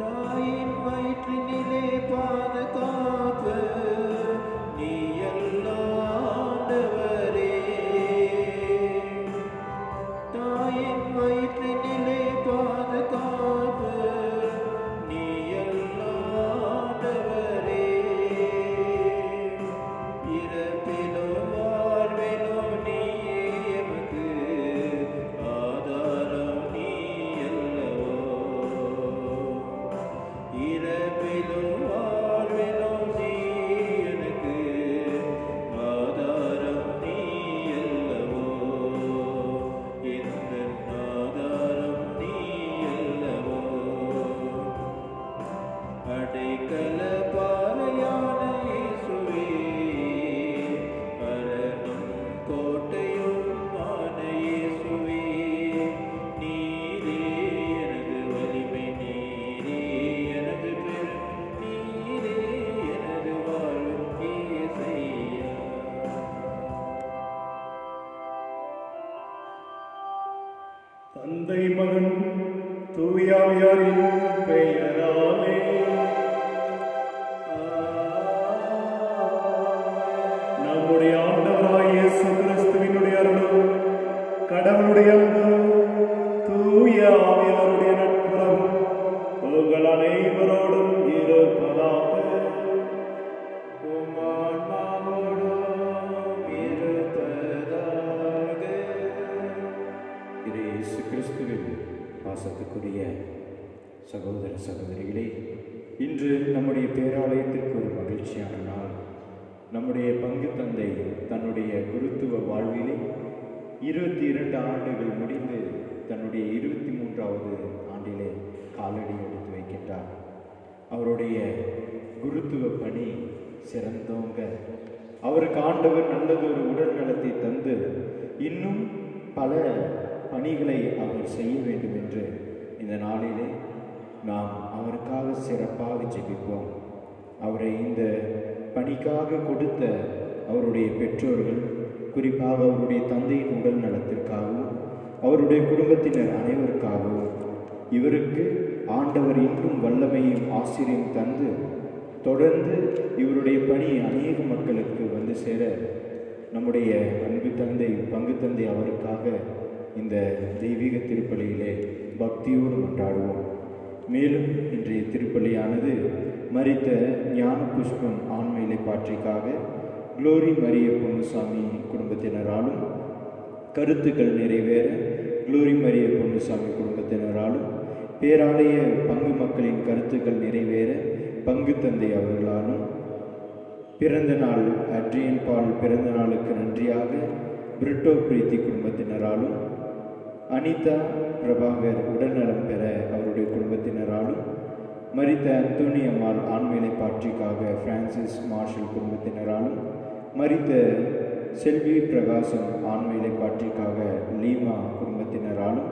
தாயின் வயிற்றினிலே பாதுகாப்பு நீ ஆண்டவரே. தாயின் வயிற்றினிலே பாதுகாப்பு நீ ஆண்டவரே. இறப்பிலோ வாழ்விலோ நீயே எமக்கு ஆதாரம் நீ அல்லவோ. இறப்பிலோ வாழ்விலோ நீ எனக்கு ஆதாரம் நீ அல்லவோ. எந்த ஆதாரம் நீ அல்லவோ. அடைக்கல பாறையான இயேசுவே, அரணும் கோட்டையுமான இயேசுவே, நீரே எனது வலிமை, நீரே எனது பெரும், நீரே எனது வாழ்வு இயேசையா. தந்தை மகன் தூயாவியாரின் பெயராலே நம்முடைய ஆண்டவராகிய இயேசு கிறிஸ்துவினுடைய அருளும் கடவுளுடைய அன்பும் தூய ஆவியாருடைய நட்புறவும் உங்கள் அனைவரோடும் இருப்பதாக. உம் ஆன்மாவோடும் இருப்பதாக. இது இயேசு கிறிஸ்துவின் பாசத்துக்குரிய சகோதர சகோதரிகளே, இன்று நம்முடைய பேராலயத்திற்கு ஒரு மகிழ்ச்சியான நாள். நம்முடைய பங்கு தந்தை தன்னுடைய குருத்துவ வாழ்விலே 22 ஆண்டுகள் முடிந்து தன்னுடைய 23வது ஆண்டிலே காலடி எடுத்து வைக்கின்றார். அவருடைய குருத்துவ பணி சிறந்தோங்க. அவருக்கு ஆண்டவர் நல்லதொரு உடல் நலத்தை தந்து இன்னும் பல பணிகளை அவர் செய்ய வேண்டும் என்று இந்த நாளிலே நாம் அவருக்காக சிறப்பாக ஜெபிப்போம். அவரை இந்த பணிக்காக கொடுத்த அவருடைய பெற்றோர்கள், குறிப்பாக அவருடைய தந்தையின் உடல் நலத்திற்காகவும் அவருடைய குடும்பத்தினர் அனைவருக்காகவும் இவருக்கு ஆண்டவர் இன்னும் வல்லமையும் ஆசிரியம் தந்து தொடர்ந்து இவருடைய பணி அநேக மக்களுக்கு வந்து சேர நம்முடைய அன்பு தந்தை பங்கு தந்தை அவருக்காக இந்த தெய்வீக திருப்பலியிலே பக்தியோடு கொண்டாடுவோம். மேலும் இன்றைய திருப்பலியானது மரித்த ஞான புஷ்பம் ஆண்மையிலை பாற்றிக்காக குளோரி மரிய பொன்னுசாமி குடும்பத்தினராலும், கருத்துக்கள் நிறைவேற குளோரி மரிய பொன்னுசாமி குடும்பத்தினராலும், பேராலய பங்கு மக்களின் கருத்துக்கள் நிறைவேற பங்கு தந்தை அவர்களாலும், பிறந்த நாள் அட்ரியன் பால் பிறந்த நாளுக்கு நன்றியாக பிரிட்டோ பிரீத்தி குடும்பத்தினராலும், அனிதா பிரபாகர் உடல்நலம் பெற அவருடைய குடும்பத்தினராலும், மரித்த அந்தோனி அம்மாள் ஆண்மையிலை பாற்றிக்காக பிரான்சிஸ் மார்ஷல் குடும்பத்தினராலும், மரித்த செல்வி பிரகாசம் ஆண்மையிலை பாற்றிக்காக லீமா குடும்பத்தினராலும்,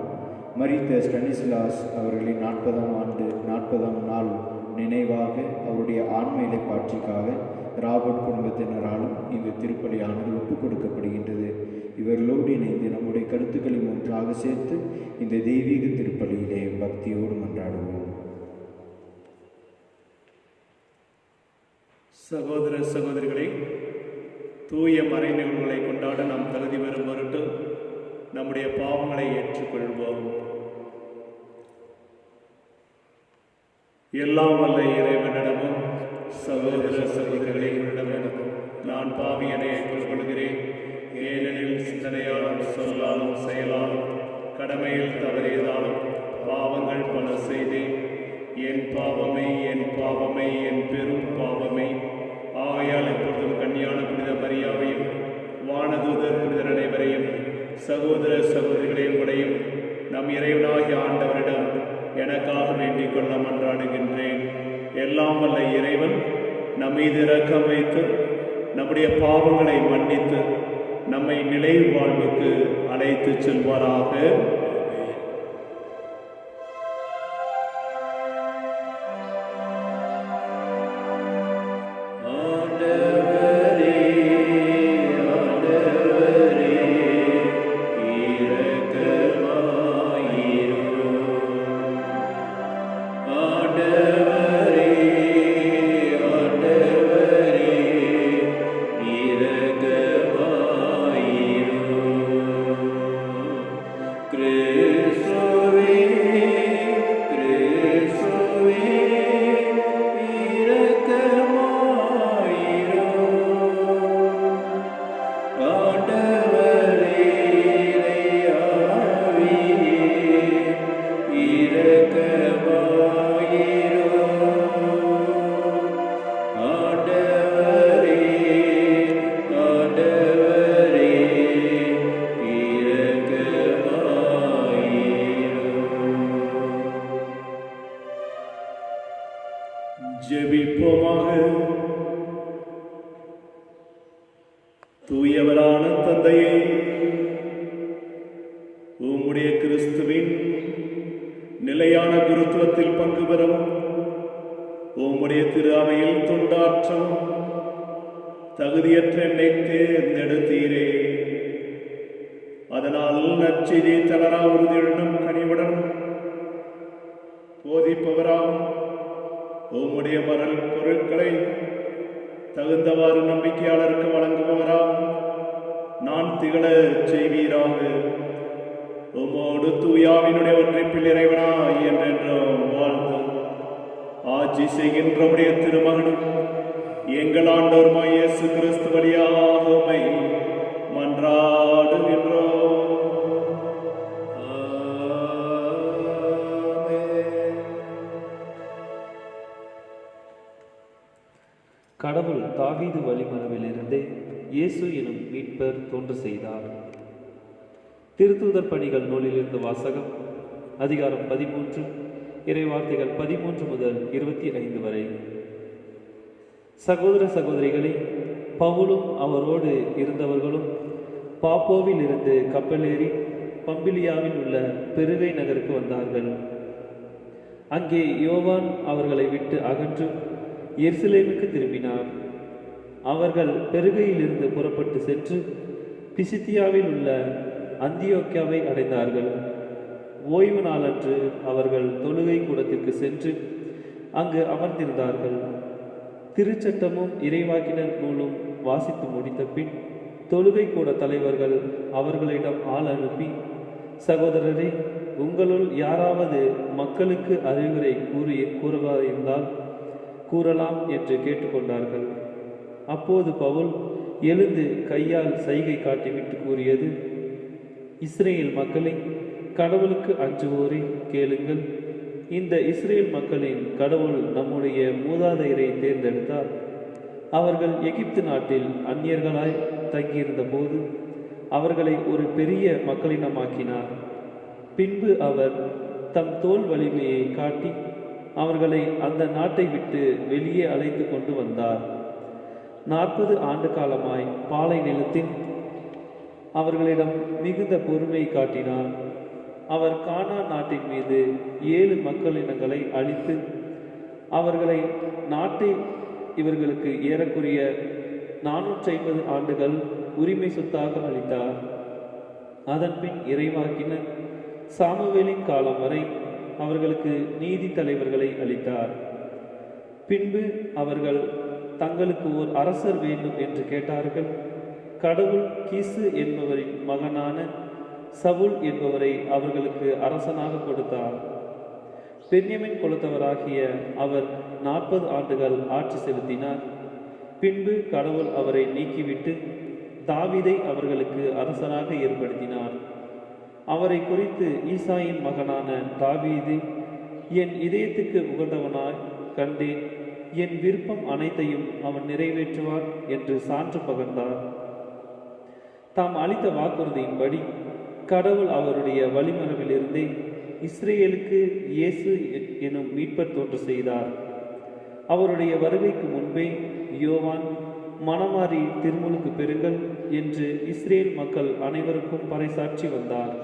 மரித்த ஸ்டனிஸ்லாஸ் அவர்களின் 40ஆம் நாள் நினைவாக அவருடைய ஆண்மையிலை பாற்றிக்காக ராபர்ட் குடும்பத்தினராலும் இந்த திருப்பலியானது ஒப்புக் கொடுக்கப்படுகின்றது. இவர்களோடு இணைந்து நம்முடைய கருத்துக்களையும் ஒன்றாக சேர்த்து இந்த தெய்வீக திருப்பலியிலே பக்தியோடு மன்றாடுவோம். சகோதர சகோதரிகளை, தூய மறை நிகழ்வுகளை கொண்டாட நாம் தகுதி பெறும் பொருட்டு நம்முடைய பாவங்களை ஏற்றுக்கொள்வோம். எல்லாம் வல்ல இறைவனிடமும் சகோதர சகோதரிகளிடமும் நான் பாவியனை ஏற்றுக்கொள்கிறேன். ஏனெனில் சிந்தனையாலும் சொல்லாலும் செயலாலும் கடமையில் தவறியதாலும் பாவங்கள் பல செய்தேன். என் பாவமே என் பாவமே என் பெரும் பாவமே. ஆகையால் எப்பொழுதும் கன்னியான புனித மரியாவையும் வானதூதர் புனிதர் அனைவரையும் சகோதர சகோதரிகளையும் உடையும் நம் இறைவனாகிய ஆண்டவரிடம் எனக்காக வேண்டிக் கொள்ள மன்றாடுகின்றேன். எல்லாம் வல்ல இறைவன் நம் மீது இரக்கம் வைத்து நம்முடைய பாவங்களை மன்னித்து நம்மை நிலை வாழ்வுக்கு அழைத்து செல்வாராக. ஆண்டவரே, ஜெபிப்போமாக. தூயவரான தந்தையே, உம்முடைய கிறிஸ்துவின் நிலையான குருத்துவத்தில் பங்கு பெறவும் உம்முடைய திரு அவையில் தொண்டாற்றவும் தகுதியற்ற என்னை தேர்ந்தெடுத்தீரே. அதனால் நற்செய்தி தளரா உறுதியுடனும் கனிவுடனும் போதிப்பவராகும் உம்முடைய மரல் பொருட்களை தகுந்தவாறு நம்பிக்கையாளருக்கு வழங்குபவராகும் நான் திகழ செய்வீராக. உம்மோடு தூயாவினுடைய ஒன்றிப்பில் இறைவனாய் என்றென்றும் வாழ்ந்து ஆட்சி செய்கின்ற உடைய திருமகனும் எங்கள் ஆண்டவருமாய் இயேசு கிறிஸ்து வழியாக உம்மை மன்றாடுகின்றோம். கடவுள் தாவீது வழிமரபிலிருந்தே இயேசு எனும் மீட்பர் தோன்று செய்தார். திருத்தூதர் பணிகள் நூலிலிருந்து வாசகம். அதிகாரம் 13, இறைவார்த்தைகள் 13 முதல் 25 வரை. சகோதர சகோதரிகளே, பவுலும் அவரோடு இருந்தவர்களும் பாப்போவில் இருந்து கப்பலேறி பம்பிலியாவில் உள்ள பெருகை நகருக்கு வந்தார்கள். அங்கே யோவான் அவர்களை விட்டு அகன்று எருசலேமுக்கு திரும்பினார். அவர்கள் பெருகையிலிருந்து புறப்பட்டு சென்று பிசித்தியாவில் உள்ள அந்தியோக்கியாவை அடைந்தார்கள். ஓய்வு நாளன்று அவர்கள் தொழுகை கூடத்திற்கு சென்று அங்கு அமர்ந்திருந்தார்கள். திருச்சட்டமும் இறைவாக்கினர் நூலும் வாசித்து முடித்த பின் தொழுகை கூட தலைவர்கள் அவர்களிடம் ஆள் அனுப்பி, சகோதரரே, உங்களுள் யாராவது மக்களுக்கு அறிவுரை கூறுவதாயிருந்தால் கூறலாம் என்று கேட்டுக்கொண்டார்கள். அப்போது பவுல் எழுந்து கையால் சைகை காட்டிவிட்டு கூறியது, இஸ்ரேல் மக்களே, கடவுளுக்கு அஞ்சுவோரே கேளுங்கள். இந்த இஸ்ரேல் மக்களின் கடவுள் நம்முடைய மூதாதையரை தேர்ந்தெடுத்தார். அவர்கள் எகிப்து நாட்டில் அந்நியர்களாய் தங்கியிருந்த போது அவர்களை ஒரு பெரிய மக்களினமாக்கினார். பின்பு அவர் தம் தோல் வலிமையை காட்டி அவர்களை அந்த நாட்டை விட்டு வெளியே அழைத்து கொண்டு வந்தார். 40 ஆண்டு காலமாய் பாலை நிலத்தில் அவர்களிடம் மிகுந்த பொறுமை காட்டினார். அவர் கானான் நாட்டின் மீது 7 மக்களினங்களை அழித்து அவர்களை நாட்டை இவர்களுக்கு ஏறக்குறைய 450 ஆண்டுகள் உரிமை சொத்தாக அளித்தார். அதன்பின் இறைவாக்கினர் சாமுவேலின் காலம் வரை அவர்களுக்கு நீதி தலைவர்களை அளித்தார். பின்பு அவர்கள் தங்களுக்கு ஓர் அரசர் வேண்டும் என்று கேட்டார்கள். கடவுள் கீசு என்பவரின் மகனான சவுல் என்பவரை அவர்களுக்கு அரசனாக கொடுத்தார். பென்யமின் குலத்தவராகிய அவர் 40 ஆண்டுகள் ஆட்சி செலுத்தினார். பின்பு கடவுள் அவரை நீக்கிவிட்டு தாவீதை அவர்களுக்கு அரசனாக ஏற்படுத்தினார். அவரை குறித்து ஈசாயின் மகனான தாவீது, என் இதயத்துக்கு உகந்தவனாய் கண்டேன், என் விருப்பம் அனைத்தையும் அவன் நிறைவேற்றுவார் என்று சான்று பகர்ந்தார். தாம் அளித்த வாக்குறுதியின்படி கடவுள் அவருடைய வழிமரபிலிருந்தே இஸ்ரேலுக்கு இயேசு எனும் மீட்பர் தோன்று செய்தார். அவருடைய வருகைக்கு முன்பே யோவான் மனமாறி திருமுழுக்கு பெறுங்கள் என்று இஸ்ரேல் மக்கள் அனைவருக்கும் பறைசாற்றி வந்தார்.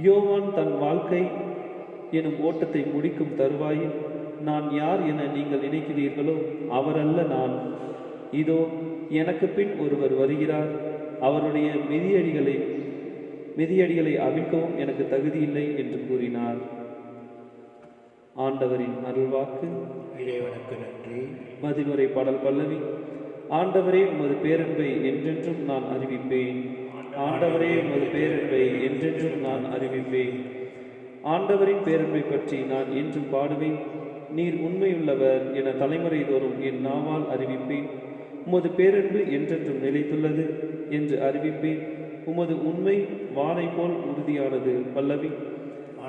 யோவான் தன் வாழ்க்கை எனும் ஓட்டத்தை முடிக்கும் தருவாயில், நான் யார் என நீங்கள் நினைக்கிறீர்களோ அவரல்ல நான், இதோ எனக்கு பின் ஒருவர் வருகிறார், அவருடைய மிதியடிகளை அவிழ்க்கவும் எனக்கு தகுதியில்லை என்று கூறினார். ஆண்டவரின் அருள்வாக்கு. இறைவனுக்கு நன்றி. மதிலுரை பாடல் பல்லவி. ஆண்டவரே உமது பேரன்பை என்றென்றும் நான் அறிவிப்பேன். ஆண்டவரே உமது பேரன்பை என்றென்றும் நான் அறிவிப்பேன். ஆண்டவரின் பேரன்பை பற்றி நான் என்றும் பாடுவேன். நீர் உண்மையுள்ளவர் என தலைமுறை தோறும் என் நாவால் அறிவிப்பேன். உமது பேரன்பு என்றென்றும் நிலைத்துள்ளது என்று அறிவிப்பேன். உமது உண்மை வானை போல் உறுதியானது. பல்லவி.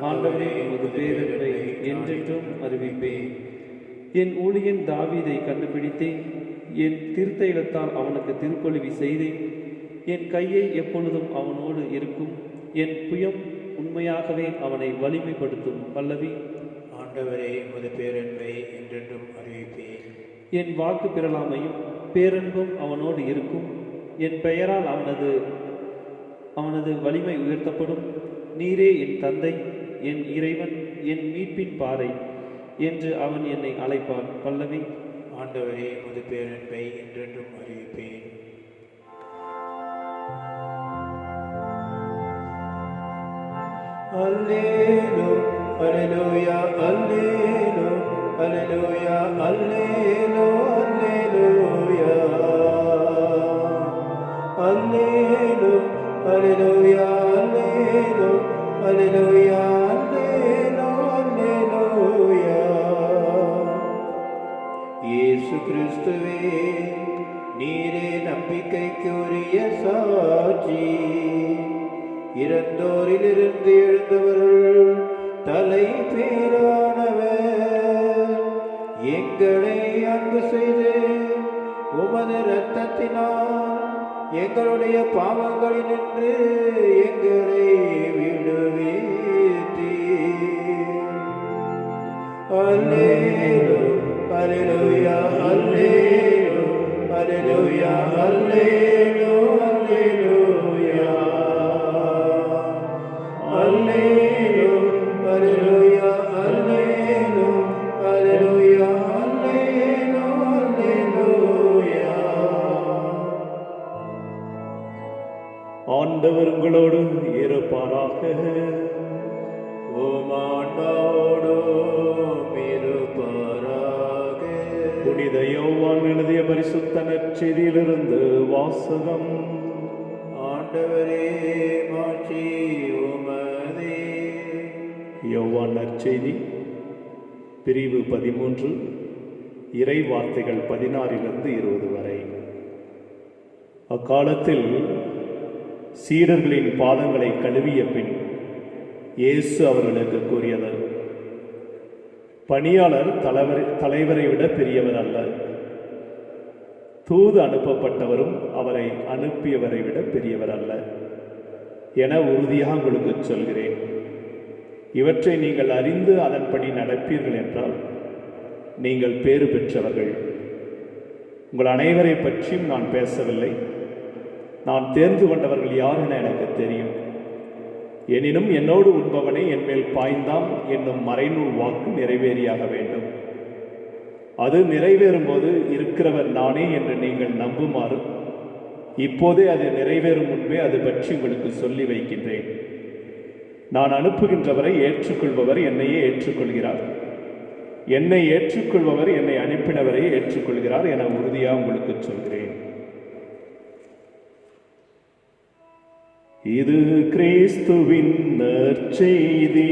ஆண்டவரே உமது பேரன்பை என்றென்றும் அறிவிப்பேன். என் ஊழியன் தாவீதை கண்டுபிடித்தேன். என் திருத்தைலத்தால் அவனுக்கு திருப்பொழிவு செய்தேன். என் கையை எப்பொழுதும் அவனோடு இருக்கும். என் புயம் உண்மையாகவே அவனை வலிமைப்படுத்தும். பல்லவி. ஆண்டவரே உமது பேரன்பை என்றென்றும் அறிவிப்பேன். என் வாக்கு பிறலாமையும் பேரன்பும் அவனோடு இருக்கும். என் பெயரால் அவனது வலிமை உயர்த்தப்படும். நீரே என் தந்தை, என் இறைவன், என் மீட்பின் பாறை என்று அவன் என்னை அழைப்பான். பல்லவி. ஆண்டவரே உமது பேரன்பை என்றென்றும் அறிவிப்பேன். அல்லேலூ அல்லேலூயா அல்லேலூ அல்லேலூயா அல்லேலூ அல்லேலூயா அல்லேலூ அல்லேலூயா அல்லேலூ அல்லேலூயா அல்லேலூ அல்லேலூயா. இயேசு கிறிஸ்துவே, நீரே நம்பிக்கைக்குரிய சாட்சி. இறந்தோரிலிருந்து எழுந்தவர்கள் தலை பேரானவர். எங்களை அன்பு செய்து உமது இரத்தத்தினால் எங்களுடைய பாவங்களினின்று எங்களை விடுவித்தீர். அல்லேலூ அல்லேலூயா அல்லேலூ அல்லேலூயா அல்லேலூ அல்லேலூயா அல்லேலூ அல்லேலூயா அல்லேலூ அல்லேலூயா அல்லேலூ அல்லேலூயா. ஆண்டவர் உங்களோடு இருப்பாராக. உம் ஆன்மாவோடும் இருப்பாராக. புனித யோவான் எழுதிய பரிசுத்த நற்செய்தியிலிருந்து வாசகம். ஆண்டவரே மாட்சி உமதே. யோவான் நற்செய்தி பிரிவு 13 இறை வார்த்தைகள் 16 20 வரை. அக்காலத்தில் சீடர்களின் பாதங்களை கழுவிய பின் இயேசு அவர்களுக்கு கூறியது, பணியாளர் தலைவரை விட பெரியவர் அல்ல, தூது அனுப்பப்பட்டவரும் அவரை அனுப்பியவரை விட பெரியவர் அல்ல என உறுதியாக உங்களுக்கு சொல்கிறேன். இவற்றை நீங்கள் அறிந்து அதன்படி நடப்பீர்கள் என்றால் நீங்கள் பேறு பெற்றவர்கள். உங்கள் அனைவரை பற்றியும் நான் பேசவில்லை. நான் தேர்ந்து கொண்டவர்கள் யார் என எனக்கு தெரியும். எனினும் என்னோடு உண்பவனே என்மேல் பாய்ந்தான் என்னும் மறைநூல் வாக்கு நிறைவேறியாக வேண்டும். அது நிறைவேறும் போது இருக்கிறவர் நானே என்று நீங்கள் நம்புமாறு இப்போதே அது நிறைவேறும் முன்பே அது பற்றி உங்களுக்கு சொல்லி வைக்கின்றேன். நான் அனுப்புகின்றவரை ஏற்றுக்கொள்பவர் என்னையே ஏற்றுக்கொள்கிறார், என்னை ஏற்றுக்கொள்பவர் என்னை அனுப்பினவரை ஏற்றுக்கொள்கிறார் என உறுதியாக உங்களுக்கு சொல்கிறேன். இது கிறிஸ்துவின் நற்செய்தி.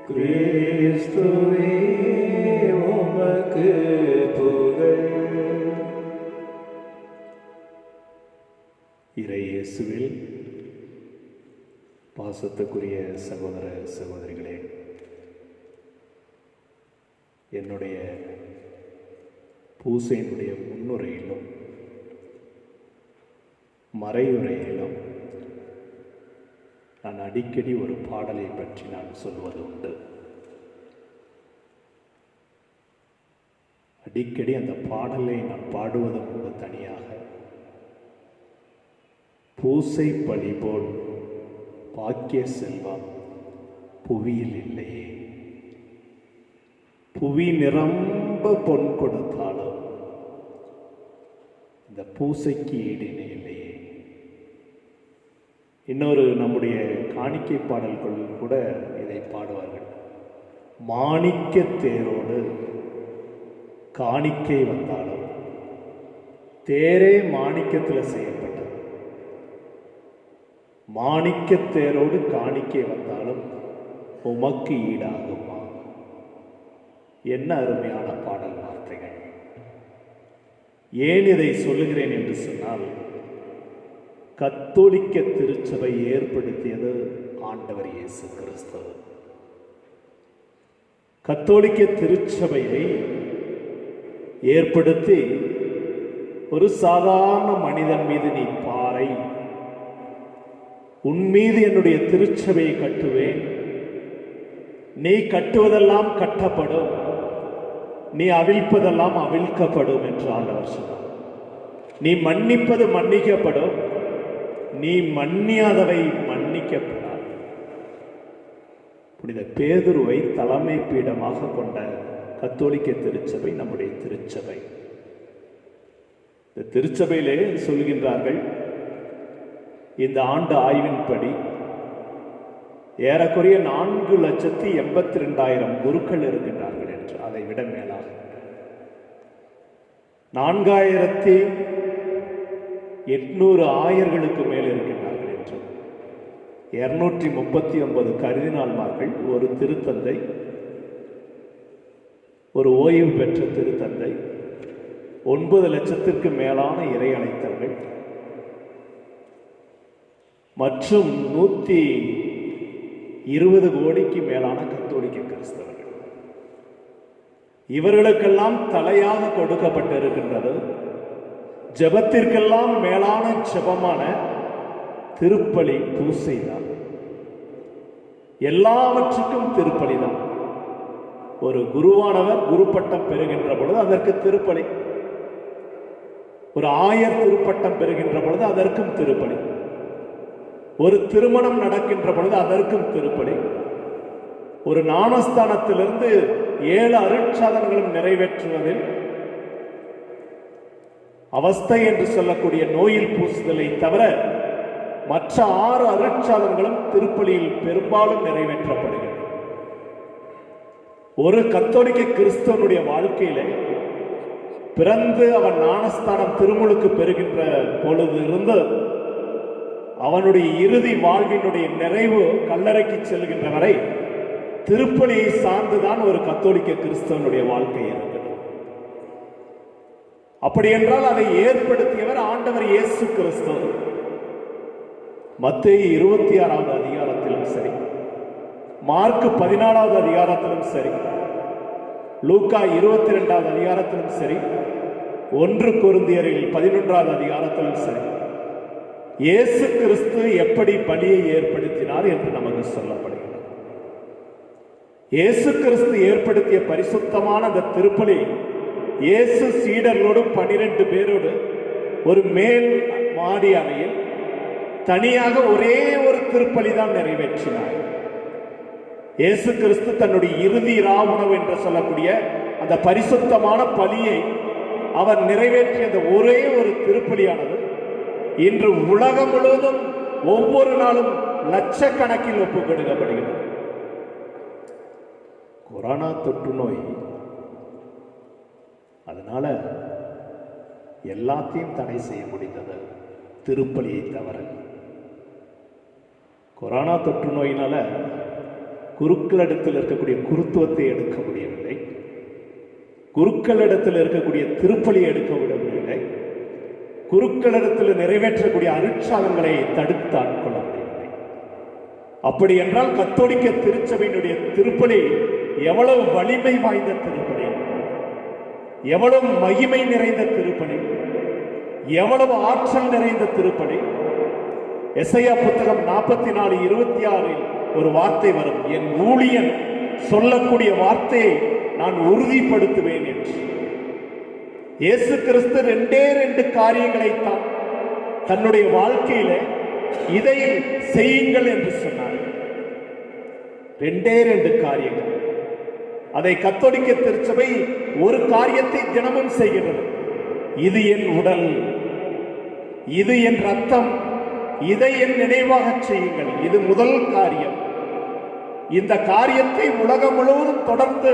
கிறிஸ்துவே உமக்கு புகழ். இறை இயேசுவில் பாசத்துக்குரிய சகோதர சகோதரிகளே, என்னுடைய பூசையினுடைய முன்னுரையிலும் மறையுரையிலும் நான் அடிக்கடி ஒரு பாடலை பற்றி நான் சொல்வது உண்டு. அடிக்கடி அந்த பாடலை நான் பாடுவது உண்டு தனியாக. பூசை பழி போல் பாக்கிய செல்வம் புவியில் இல்லையே, புவி நிரம்ப பொன் கொடுத்தாலும் இந்த பூசைக்கு ஈடினை இல்லையே. இன்னொரு நம்முடைய காணிக்கை பாடல்கள் கூட இதை பாடுவார்கள். மாணிக்க தேரோடு காணிக்கை வந்தாலும், தேரே மாணிக்கத்தில் செய்யப்பட்டது, மாணிக்க தேரோடு காணிக்கை வந்தாலும் உமக்கு ஈடாகுமா? என்ன அருமையான பாடல் வார்த்தைகள்! ஏன் இதை சொல்லுகிறேன் என்று சொன்னால், கத்தோலிக்க திருச்சபை ஏற்படுத்தியது ஆண்டவர் இயேசு கிறிஸ்து. கத்தோலிக்க திருச்சபையை ஏற்படுத்தி ஒரு சாதாரண மனிதன் மீது நீ பாறை, உன் மீது என்னுடைய திருச்சபையை கட்டுவேன், நீ கட்டுவதெல்லாம் கட்டப்படும், நீ அவிழ்ப்பதெல்லாம் அவிழ்க்கப்படும் என்று ஆண்டவர் சொன்னார். நீ மன்னிப்பது மன்னிக்கப்படும், நீ மன்னியாதவை மன்னிக்கப்படாது. புனித பேதுருவை தலைமை பீடமாக கொண்ட கத்தோலிக்க திருச்சபை நம்முடைய திருச்சபை. இந்த திருச்சபையிலே சொல்கின்றார்கள், இந்த ஆண்டு ஆய்வின்படி ஏறக்குறைய 4,82,000 குருக்கள் இருக்கின்றார்கள் என்று. அதை விட மேலாக 4,800 ஆயர்களுக்கு மேல் இருக்கின்றார்கள் என்று. 239 கர்தினால்மார்கள், ஒரு திருத்தந்தை, ஒரு ஓய்வு பெற்ற திருத்தந்தை, 9 லட்சத்திற்கு மேலான இறை அழைத்தவர்கள் மற்றும் 120 கோடிக்கு மேலான கத்தோலிக்க கிறிஸ்தவர்கள். இவர்களுக்கெல்லாம் தலையாக கொடுக்கப்பட்டிருக்கின்றது ஜெபத்திற்கெல்லாம் மேலான ஜெபமான திருப்பலி பூசை தான். எல்லாவற்றுக்கும் திருப்பலி தான். ஒரு குருவானவர் குரு பட்டம் பெறுகின்ற பொழுது அதற்கு திருப்பலி, ஒரு ஆயர் திருப்பட்டம் பெறுகின்ற பொழுது அதற்கும் திருப்பலி, ஒரு திருமணம் நடக்கின்ற பொழுது அதற்கும் திருப்பலி, ஒரு ஞானஸ்தானத்திலிருந்து 7 அருட்சாதனங்களும் நிறைவேற்றுவதில் அவஸ்தை என்று சொல்லக்கூடிய நோயில் பூசுதலை தவிர மற்ற 6 அருட்சாதனங்களும் திருப்பலியில் பெரும்பாலும் நிறைவேற்றப்படுகிறது. ஒரு கத்தோலிக்க கிறிஸ்தவனுடைய வாழ்க்கையிலே பிறந்து அவன் ஞானஸ்தானம் திருமுழுக்கு பெறுகின்ற பொழுது இருந்து அவனுடைய இறுதி வாழ்வினுடைய நிறைவு கல்லறைக்கு செல்கின்ற வரை திருப்பலியை சார்ந்துதான் ஒரு கத்தோலிக்க கிறிஸ்தவனுடைய வாழ்க்கை இருக்கிறது. அப்படி என்றால் அதை ஏற்படுத்தியவர் ஆண்டவர் இயேசு கிறிஸ்து. மத்தேயு 26வது அதிகாரத்திலும் சரி, மார்க் 14வது அதிகாரத்திலும் சரி, லூக்கா 22வது அதிகாரத்திலும் சரி, 1 கொரிந்தியரில் 11வது அதிகாரத்திலும் சரி, இயேசு கிறிஸ்து எப்படி பலியை ஏற்படுத்தினார் என்று நமக்கு சொல்லப்படுகிறது. இயேசு கிறிஸ்து ஏற்படுத்திய பரிசுத்தமான அந்த திருப்பலி இயேசு சீடர்களோடு 12 பேரோடு ஒரு மேல் மாடி அறையில் தனியாக ஒரே ஒரு திருப்பலி தான் நிறைவேற்றினார். இயேசு கிறிஸ்து தன்னுடைய இறுதி ராவுணவு என்று சொல்லக்கூடிய அந்த பரிசுத்தமான பலியை அவர் நிறைவேற்றிய அந்த ஒரே ஒரு திருப்பலியானது இன்று உலகம் முழுவதும் ஒவ்வொரு நாளும் லட்சக்கணக்கில் ஒப்புக் கொடுக்கப்படுகிறது. கொரோனா தொற்று நோய், அதனால எல்லாத்தையும் தடை செய்ய முடிந்தது, திருப்பலியை தவிர. கொரோனா தொற்று நோயினால குருக்களிடத்தில் இருக்கக்கூடிய குருத்துவத்தை எடுக்க முடியவில்லை, குருக்களிடத்தில் இருக்கக்கூடிய திருப்பலியை எடுக்க விடவில்லை, குருக்களிடத்தில் நிறைவேற்றக்கூடிய அருட்சாதங்களை தடுத்து ஆட்கொள்ள முடியவில்லை. அப்படி என்றால் கத்தோலிக்க திருச்சபையினுடைய திருப்பலி எவ்வளவு வலிமை வாய்ந்த திருப்பலி, எவ்வளவு மகிமை நிறைந்த திருப்பலி, எவ்வளவு ஆற்றல் நிறைந்த திருப்பலி. எசையா புத்தகம் 44:26 ஒரு வார்த்தை வரும், என் ஊழியன் சொல்லக்கூடிய வார்த்தையை நான் உறுதிப்படுத்துவேன் என்று. இயேசு கிறிஸ்து 2 காரியங்களை தான் தன்னுடைய வாழ்க்கையில இதை செய்யுங்கள் என்று சொன்னார். 2 காரியங்கள். அதை கத்தோலிக்க திருச்சபை ஒரு காரியத்தை தினமும் செய்கிறது. இது என் உடல், இது என் ரத்தம், இதை என் நினைவாக செய்யுங்கள். இது முதல் காரியம். இந்த காரியத்தை உலகம் முழுவதும் தொடர்ந்து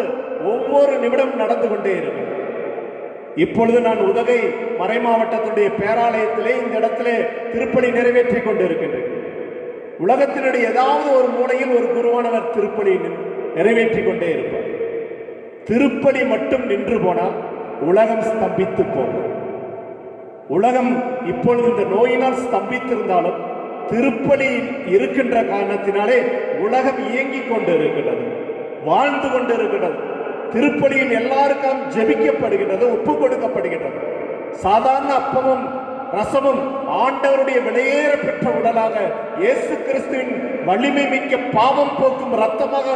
ஒவ்வொரு நிமிடம் நடந்து கொண்டே இருக்கும். இப்பொழுது நான் உதகை மறை மாவட்டத்துடைய பேராலயத்திலே இந்த இடத்திலே திருப்பலி நிறைவேற்றிக் கொண்டிருக்கின்றேன். உலகத்தினுடைய ஏதாவது ஒரு மூலையில் ஒரு குருவானவர் திருப்பலி நிறைவேற்றிக் கொண்டே இருப்பார். திருப்பலி மட்டும் நின்று போனால் உலகம் ஸ்தம்பித்து போகும். உலகம் இப்பொழுது இந்த நோயினால் ஸ்தம்பித்திருந்தாலும் திருப்பலி இருக்கின்ற காரணத்தினாலே உலகம் இயங்கிக் கொண்டு இருக்கிறது, வாழ்ந்து கொண்டு இருக்கிறது. திருப்பலியில் எல்லாருக்கும் ஜெபிக்கப்படுகின்றது, ஒப்பு கொடுக்கப்படுகின்றது. சாதாரண அப்பமும் ரசமும் ஆண்டவருடைய விலையேற பெற்ற உடலாக இயேசு கிறிஸ்துவின் வலிமை மிக்க பாவம் போக்கும் ரத்தமாக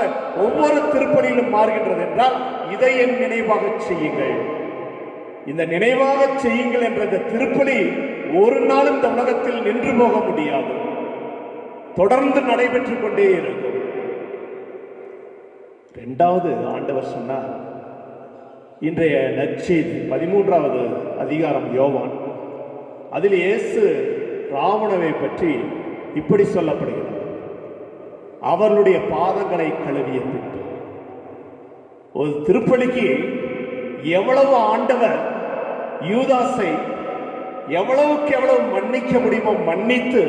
ஒவ்வொரு திருப்பலியிலும் மாறுகின்றது என்றால் இதை என் நினைவாக செய்யுங்கள், இந்த நினைவாக செய்யுங்கள் என்ற இந்த திருப்பலி ஒரு நாளும் இந்த உலகத்தில் நின்று போக முடியாது, தொடர்ந்து நடைபெற்றுக் கொண்டே இருக்கும். இரண்டாவது ஆண்டவர் சொன்னார், இன்றைய நற்செய்தி 13வது அதிகாரம் யோவான், அதில் இயேசு ராவணனை பற்றி இப்படி சொல்லப்படுகிறது, அவர்களுடைய பாதங்களை கழுவிய பின்பு. ஒரு திருப்பலிக்கு எவ்வளவு ஆண்டவர் யூதாசை எவ்வளவுக்கு எவ்வளவு மன்னிக்க முடியுமோ மன்னித்து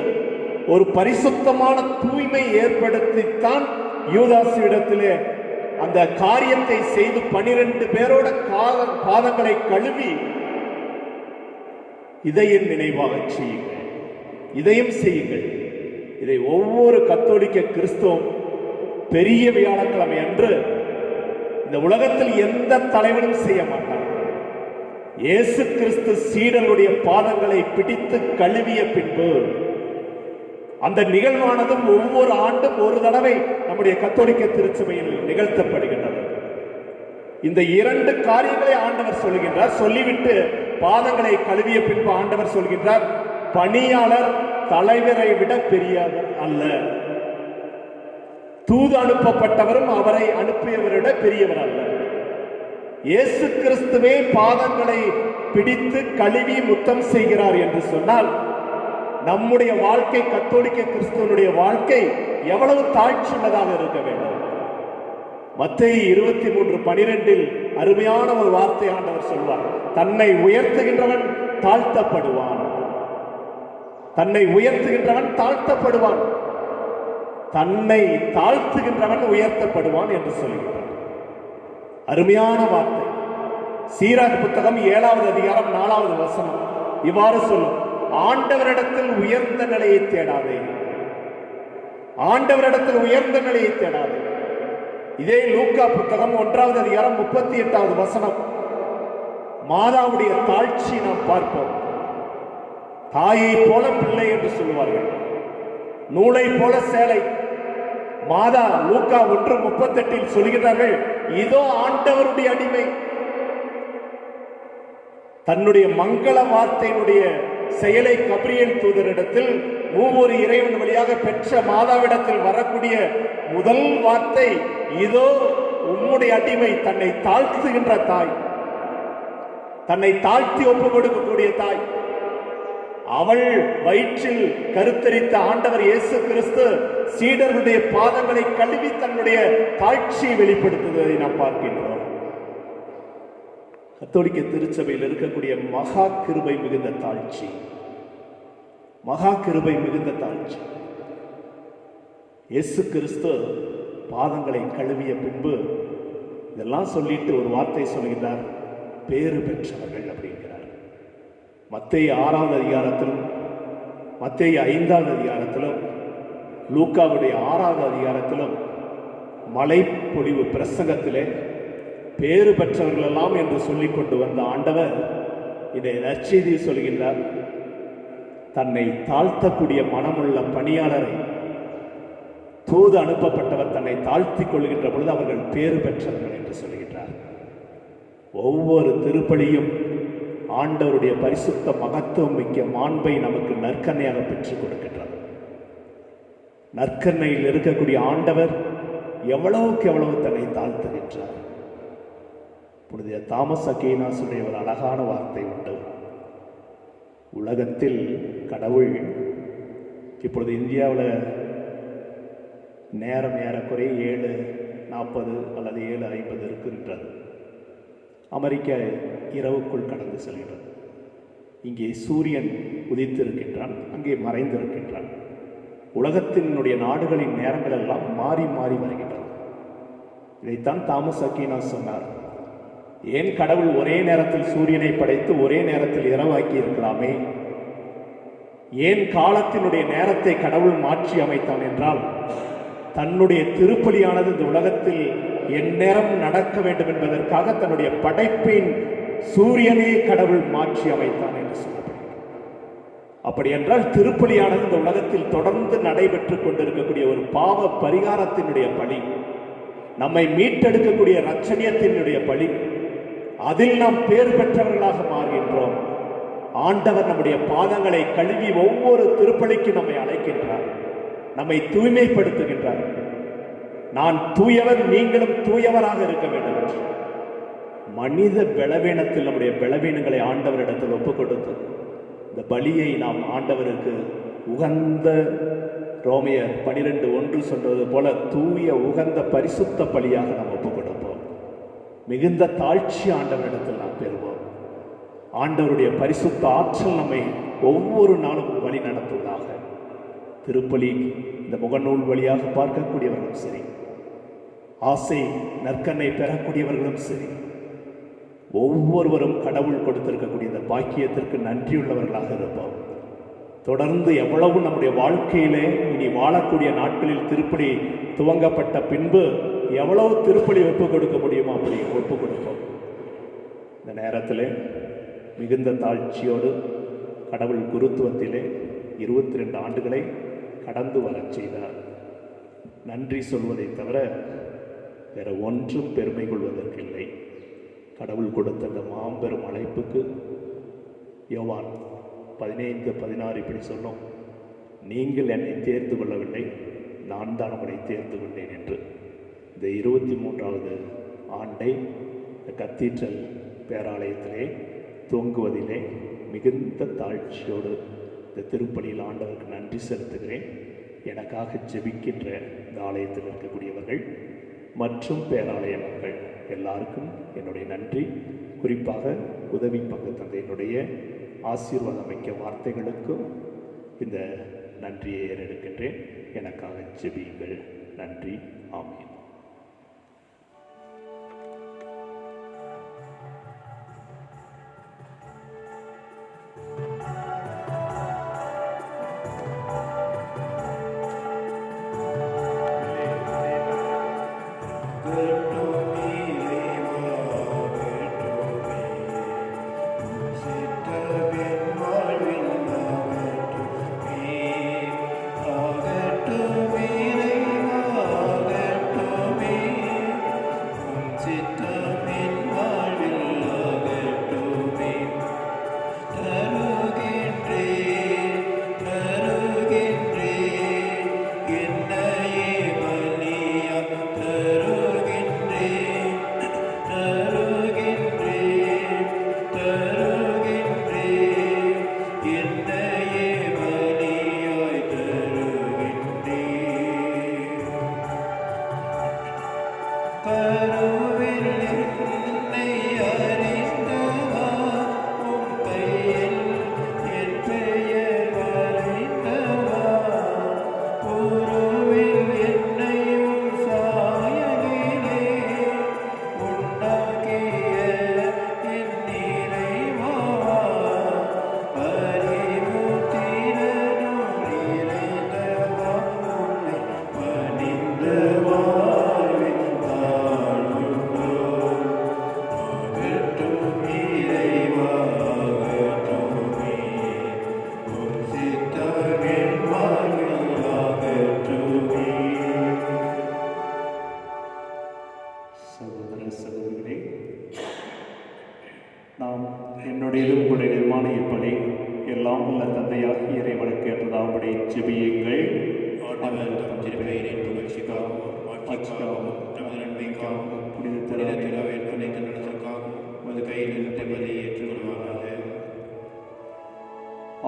ஒரு பரிசுத்தமான தூய்மை ஏற்படுத்தித்தான் யூதாசு இடத்திலே அந்த காரியத்தை செய்து 12 பேரோட பாதங்களை கழுவி இதையும் நினைவாக செய்யுங்கள், இதையும் செய்யுங்கள். இதை ஒவ்வொரு கத்தோலிக்க கிறிஸ்தவம் பெரிய வியாழக்கிழமை அன்று இந்த உலகத்தில் எந்த தலைவனும் செய்ய மாட்டார். இயேசு கிறிஸ்து சீடர்களுடைய பாதங்களை பிடித்து கழுவிய பின்பு அந்த நிகழ்வானதும் ஒவ்வொரு ஆண்டும் ஒரு தடவை நம்முடைய கத்தோலிக்க திருச்சபையில் நிகழ்த்தப்படுகின்றது. இந்த 2 காரியங்களை ஆண்டவர் சொல்கின்றார். சொல்லிவிட்டு பாதங்களை கழுவிய பின்பு ஆண்டவர் சொல்கின்றார், பணியாளர் தலைவரை விட பெரியவர் அல்ல, தூது அனுப்பப்பட்டவரும் அவரை அனுப்பியவரிட பெரியவர் அல்ல. இயேசு கிறிஸ்துவே பாதங்களை பிடித்து கழுவி முத்தம் செய்கிறார் என்று சொன்னால் நம்முடைய வாழ்க்கை, கத்தோலிக்க கிறிஸ்துவனுடைய வாழ்க்கை எவ்வளவு தாழ்ச்சியுள்ளதாக இருக்க வேண்டும். மத்தேயு 23:12 அருமையான ஒரு வார்த்தை ஆண்டவர் சொல்வார், தன்னை உயர்த்துகின்றவன் தாழ்த்தப்படுவான், தன்னை உயர்த்துகின்றவன் தாழ்த்தப்படுவான், தன்னை தாழ்த்துகின்றவன் உயர்த்தப்படுவான் என்று சொல்கிறார். அருமையான வார்த்தை. சீராக் புத்தகம் 7வது அதிகாரம் 4வது வசனம் இவ்வாறு சொல்லும், ஆண்டவரிடத்தில் உயர்ந்த நிலையை தேடாதே, ஆண்டவரிடத்தில் உயர்ந்த நிலையை தேடாதே. இதே லூக்கா புத்தகம் 1வது அதிகாரம் 38வது வசனம் மாதாவுடைய தாழ்ச்சி நாம் பார்ப்போம். தாயை போல பிள்ளை என்று சொல்லுவார்கள், நூலை போல சேலை. மாதா லூக்கா 1:38 சொல்கிறார்கள், இதோ ஆண்டவருடைய அடிமை. தன்னுடைய மங்கள வார்த்தையினுடைய செயலை கபிரியேல் தூதரிடத்தில் ஒவ்வொரு இறைவன் வழியாக பெற்ற மாதாவிடத்தில் வரக்கூடிய முதல் வார்த்தை, இதோ உம்முடைய அடிமை, தன்னை தாழ்த்துகின்ற தாய், தன்னை தாழ்த்தி ஒப்பு கொடுக்கக்கூடிய தாய். அவள் வயிற்றில் கருத்தரித்த ஆண்டவர் இயேசு கிறிஸ்து சீடர்களுடைய பாதங்களை கழுவி தன்னுடைய தாழ்ச்சியை வெளிப்படுத்துவதை நாம் பார்க்கின்றோம். கத்தோலிக்க திருச்சபையில் இருக்கக்கூடிய மகா கிருபை மிகுந்த தாழ்ச்சி, மகா கிருபை மிகுந்த தாழ்ச்சி. இயேசு கிறிஸ்து பாதங்களை கழுவிய பின்பு இதெல்லாம் சொல்லிட்டு ஒரு வார்த்தை சொல்கிறார், பேறு பெற்றவர்கள் அப்படிங்கிறார். மத்தேயு 6வது அதிகாரத்திலும் மத்தேயு 5வது அதிகாரத்திலும் லூக்காவுடைய 6வது அதிகாரத்திலும் மலைப்பொழிவு பிரசங்கத்திலே பேறு பெற்றவர்கள் எல்லாம் என்று சொல்லிக் கொண்டு வந்த ஆண்டவர் இதை நற்செய்தியை சொல்கின்றார், தன்னை தாழ்த்தக்கூடிய மனமுள்ள பணியாளரை, தூது அனுப்பப்பட்டவர் தன்னை தாழ்த்திக் கொள்கின்ற பொழுது அவர்கள் பேறு பெற்றவர்கள் என்று சொல்கின்றார். ஒவ்வொரு திருப்பலியும் ஆண்டவருடைய பரிசுத்த மகத்துவம் மிக்க மாண்பை நமக்கு நற்கண்ணையாக பெற்றுக் கொடுக்கின்றது. நற்கண்ணையில் இருக்கக்கூடிய ஆண்டவர் எவ்வளவுக்கு எவ்வளவு தன்னை தாழ்த்துகின்றார். புனித தாமஸ் அக்வீனாசுடைய ஒரு அழகான வார்த்தை உண்டு, உலகத்தில் கடவுள் இப்பொழுது இந்தியாவில் நேரம் ஏறக்குறைய 7:40 அல்லது 7:50 இருக்கின்றது. அமெரிக்கா இரவுக்குள் கடந்து செல்கிறது. இங்கே சூரியன் உதித்திருக்கின்றான், அங்கே மறைந்திருக்கின்றான். உலகத்தினுடைய நாடுகளின் நேரங்கள் எல்லாம் மாறி மாறி வருகின்றன. இதைத்தான் தாமஸ் அக்வீனா சொன்னார். ஏன் கடவுள் ஒரே நேரத்தில் சூரியனை படைத்து ஒரே நேரத்தில் இரவாக்கி இருக்கலாமே? ஏன் காலத்தினுடைய நேரத்தை கடவுள் மாற்றி அமைத்தான் என்றால், தன்னுடைய திருப்பலியானது இந்த உலகத்தில் எந்நேரம் நடக்க வேண்டும் என்பதற்காக தன்னுடைய படைப்பின் சூரியனே கடவுள் மாற்றி அமைத்தான் என்று சொல்லப்படுகிறது. அப்படி என்றால் திருப்பலியானது இந்த உலகத்தில் தொடர்ந்து நடைபெற்றுக் கொண்டிருக்கக்கூடிய ஒரு பாவ பரிகாரத்தினுடைய பலி, நம்மை மீட்டெடுக்கக்கூடிய இரட்சணியத்தினுடைய பலி, அதில் நாம் பேர் பெற்றவர்களாக மாறுகின்றோம். ஆண்டவர் நம்முடைய பாதங்களை கழுவி ஒவ்வொரு திருப்பலிக்கு நம்மை அழைக்கின்றார், நம்மை தூய்மைப்படுத்துகின்றார். நான் தூயவர், நீங்களும் தூயவராக இருக்க வேண்டும் என்று மனித பலவீனத்தில் நம்முடைய பலவீனங்களை ஆண்டவரிடத்தில் ஒப்புக் கொடுத்து இந்த பலியை நாம் ஆண்டவருக்கு உகந்த, ரோமையர் 12:1 சொல்றது போல தூய உகந்த பரிசுத்த பலியாக நாம் ஒப்புக் கொடுப்போம். மிகுந்த தாழ்ச்சி ஆண்டவரிடத்தில் நாம் பெறுவோம். ஆண்டவருடைய பரிசுத்த ஆற்றல் நம்மை ஒவ்வொரு நாளும் வழி நடத்துவதாக. திருப்பலி இந்த முகநூல் வழியாக பார்க்கக்கூடியவர்களும் சரி, ஆசை நற்கண்ணை பெறக்கூடியவர்களும் சரி, ஒவ்வொருவரும் கடவுள் கொடுத்திருக்கக்கூடிய இந்த பாக்கியத்திற்கு நன்றியுள்ளவர்களாக இருப்போம். தொடர்ந்து எவ்வளவு நம்முடைய வாழ்க்கையிலே இனி வாழக்கூடிய நாட்களில் திருப்பலி துவங்கப்பட்ட பின்பு எவ்வளவு திருப்பலி ஒப்புக் கொடுக்க முடியுமோ அப்படி ஒப்புக் கொடுப்போம். இந்த நேரத்தில் மிகுந்த தாழ்ச்சியோடு கடவுள் குருத்துவத்திலே 22 ஆண்டுகளை கடந்து வரச் செய்தார். நன்றி சொல்வதை தவிர வேற ஒன்றும் பெருமை கொள்வதற்கில்லை. கடவுள் கொடுத்த அந்த மாபெரும் அழைப்புக்கு யோவான் 15:16 இப்படி சொல்லும், நீங்கள் என்னை தேர்ந்து கொள்ளவில்லை, நான் தான் உங்களை தேர்ந்து கொண்டேன் என்று. இந்த 23வது ஆண்டை கத்தீட்ரல் பேராலயத்திலே துவங்குவதிலே மிகுந்த தாழ்ச்சியோடு இந்த திருப்பலியில் ஆண்டவருக்கு நன்றி செலுத்துகிறேன். எனக்காக ஜெபிக்கின்ற இந்த ஆலயத்தில் இருக்கக்கூடியவர்கள் மற்றும் பேராலய மக்கள் எல்லாருக்கும் என்னுடைய நன்றி. குறிப்பாக உதவி பங்கு தந்தையினுடைய ஆசீர்வாதம் மிக்க வார்த்தைகளுக்கும் இந்த நன்றியை ஏறெடுக்கின்றேன். எனக்காக ஜெபியுங்கள். நன்றி. ஆமென்.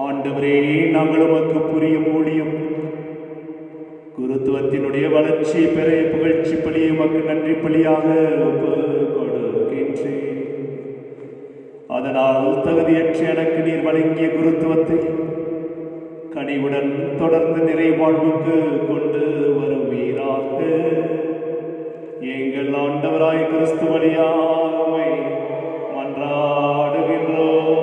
ஆண்டவரே, நாங்கள் உமக்கு புரிய ஊழியம் குருத்துவத்தினுடைய வளர்ச்சி பெற புகழ்ச்சி பலியை உமக்கு நன்றி பலியாக கொடுக்கின்றேன். அதனால் தகுதியற்ற எனக்கு நீர் வழங்கிய குருத்துவத்தை கனிவுடன் தொடர்ந்து நிறைவாழ்வுக்கு கொண்டு வருவீராக. எங்கள் ஆண்டவராய் கிறிஸ்து வழியாக உம்மை மன்றாடுகின்றோம்.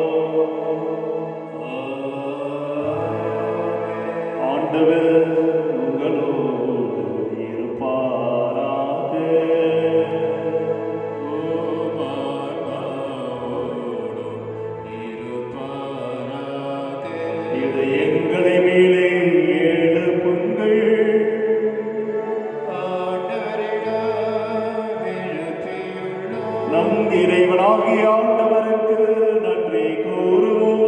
ஆண்டவர் உங்களோடு இருப்பாராக. இது எங்களை மேலே எழுப்புங்கள். நம் இறைவனாகிய ஆண்டவருக்கு நன்றி கூறுவோம்.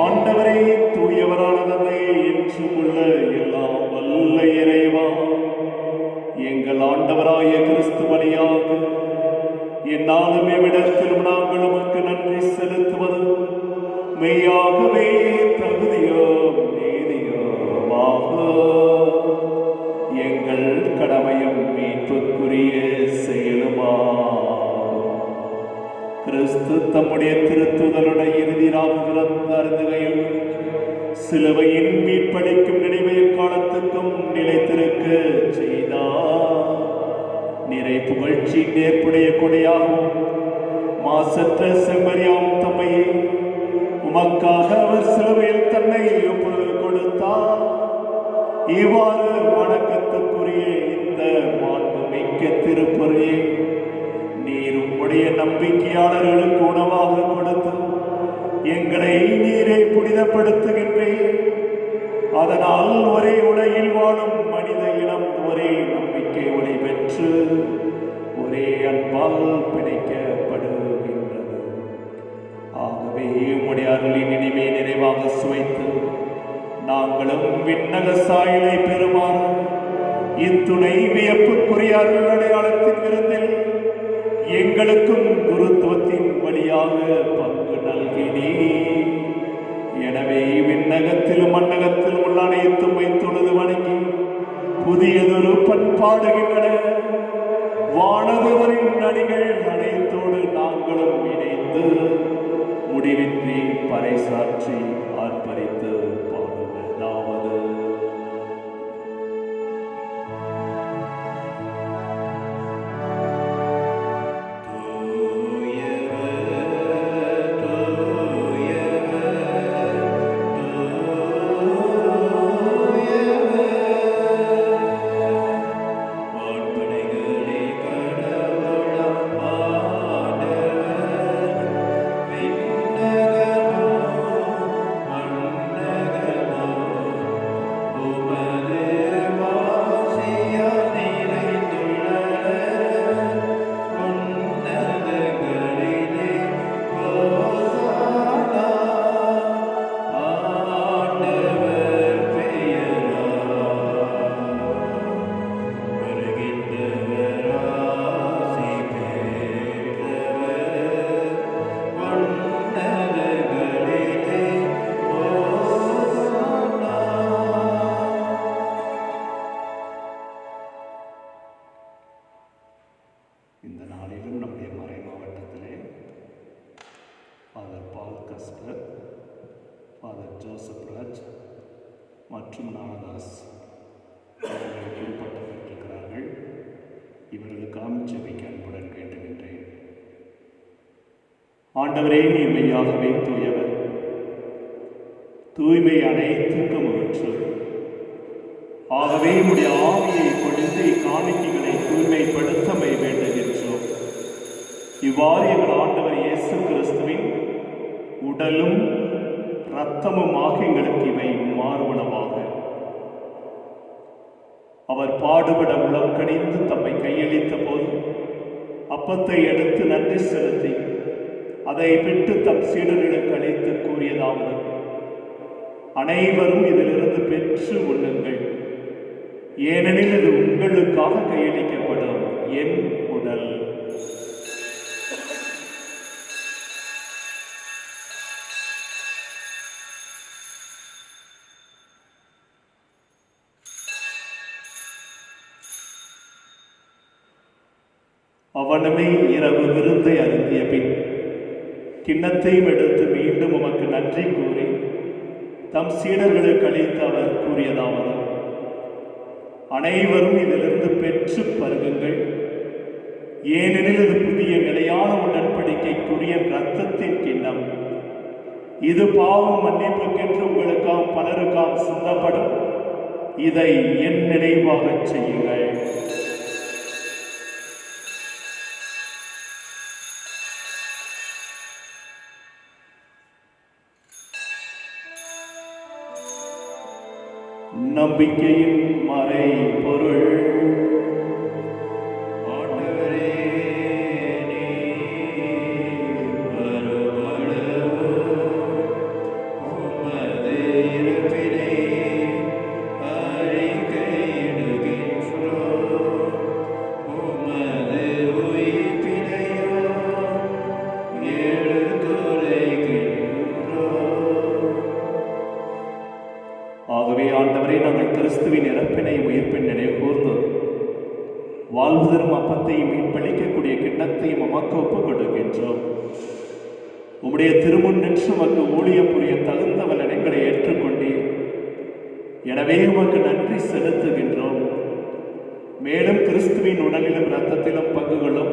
ஆண்டவரே, தூயவரான தந்தையே, என்றும் உள்ள எல்லாம் வல்ல இறைவா, எங்கள் ஆண்டவராய கிறிஸ்து வழியாக என்னாலும் எவ்விடத்திலும் நாங்கள் உமக்கு நன்றி செலுத்துவது மெய்யாகவே தகுதியோ நீதியோமாக எங்கள் கடமையும் மீட்புக்குரிய செயலுமாகும். கிறிஸ்து தம்முடைய திருத்துதலுடைய இறுதி ராவுகிறந்த அருந்துகையில் சிலுவையின் மீட்பளிக்கும் நினைவை காலத்துக்கும் நிலைத்திருக்க செய்தார். நிறை புகழ்ச்சி நேர்ப்புடைய கொடையாகவும் மாசற்ற செம்மறியாம் தம்மையே உமக்காக அவர் சிலுவையில் தன்னை கொடுத்தார். இவ்வாறு வணக்கத்துக்குரிய இந்த மாண்புமிக்க திருப்பொருளை நீர் உம்முடைய நம்பிக்கையாளர்களுக்கு உணவாக கொடுத்து எங்களை நீரே புனிதப்படுத்துகின்றேன். அதனால் ஒரே உலகில் வாழும் மனித இனம் ஒரே நம்பிக்கை ஒளி பெற்று ஒரே அன்பால் பிணைக்கப்படுகின்றது. ஆகவே உம்முடைய அருளின் நினைவை நிறைவாக சுவைத்து நாங்களும் விண்ணக சாயலை பெறுமாறு இத்துணை வியப்புக்குரிய அருள் அடையாளத்தின் விருந்தில் எங்களுக்கும் குருத்துவத்தின் வழியாக பங்கு நல்கினீர். எனவே விண்ணகத்திலும் மண்ணகத்திலும் உள்ள அனைத்தும் தொழுது வணங்கி புதியதொரு பண்பாடுகின்றன. வானதவரின் அடிகள் அனைத்தோடு நாங்களும் இணைந்து முடிவின்றி பறைசாற்றி ஆர்ப்பரித்து பாடுவதாவது. இந்த நாளிலும் நம்முடைய மறை மாவட்டத்திலே ஃபாதர் பால் கஸ்பர், ஃபாதர் ஜோசப் ராஜ் மற்றும் நானதாஸ் அவர்களுக்கு உட்பட்டவர்கள் இவர்களுக்காக ஜெபிக்க அன்புடன் கேட்டுகின்றேன். ஆண்டவரே, நீர் மெய்யாகவே தூயவர், தூய்மை அனைத்துக்கும் ஊற்று. ஆகவே உடைய ஆவியை கொடுத்து காணிக்கைகளை தூய்மைப்படுத்தமை வேண்டுகின்றோம். இவ்வாறு எங்கள் ஆண்டவர் இயேசு கிறிஸ்துவின் உடலும் இரத்தமுமாக எங்களுக்கு இவை மாறுபடவாக. அவர் பாடுபட உளம் கணிந்து தம்மை கையளித்த போது அப்பத்தை எடுத்து நன்றி செலுத்தி அதை விட்டு தம் சீடர்களுக்கு அளித்து கூறியதாவது: அனைவரும் இதிலிருந்து பெற்று உண்ணுங்கள், ஏனெனில் இது உங்களுக்காக கையளிக்கப்படும் என் உடல். அவனுமே இரவு விருந்தை அருந்திய பின் கிண்ணத்தையும் எடுத்து மீண்டும் உமக்கு நன்றி கூறி தம் சீடர்களுக்கு அளித்து அவர் கூறியதாவது: அனைவரும் இதிலிருந்து பெற்று பருகுங்கள், ஏனெனில் இது புதிய நிலையான உடன்படிக்கைக்குரிய இரத்தத்தின் கிண்ணம். இது பாவம் மன்னிப்புக்கென்று உங்களுக்காம் பலருக்காம் சிந்தப்படும். இதை என் நினைவாகச் செய்யுங்கள். நம்பிக்கையின் மறை பொருள். ஆண்டவரே, நீர் வருமளவு உமது இருப்பினை அறிக்கையிடுகின்றோம். உமது உயிர்ப்பினையோ எடுத்துரைக்கின்றோம். ஆகவே ஆண்டவரே, நாங்கள் கிறிஸ்துவின் இறப்பினை உயிர்ப்பின் நினைவு கூர்ந்து வாழ்வு தரும் அப்பத்தையும் மீட்பளிக்கக்கூடிய கிண்ணத்தையும் உமக்கு ஒப்புக் கொடுக்கின்றோம். உம்முடைய திருமுன் நின்று உமக்கு ஊழியம் புரிய தகுந்த வல்லனைகளை ஏற்றுக்கொண்டீர். எனவே உமக்கு நன்றி செலுத்துகின்றோம். மேலும் கிறிஸ்துவின் உடலிலும் இரத்தத்திலும் பங்குகளும்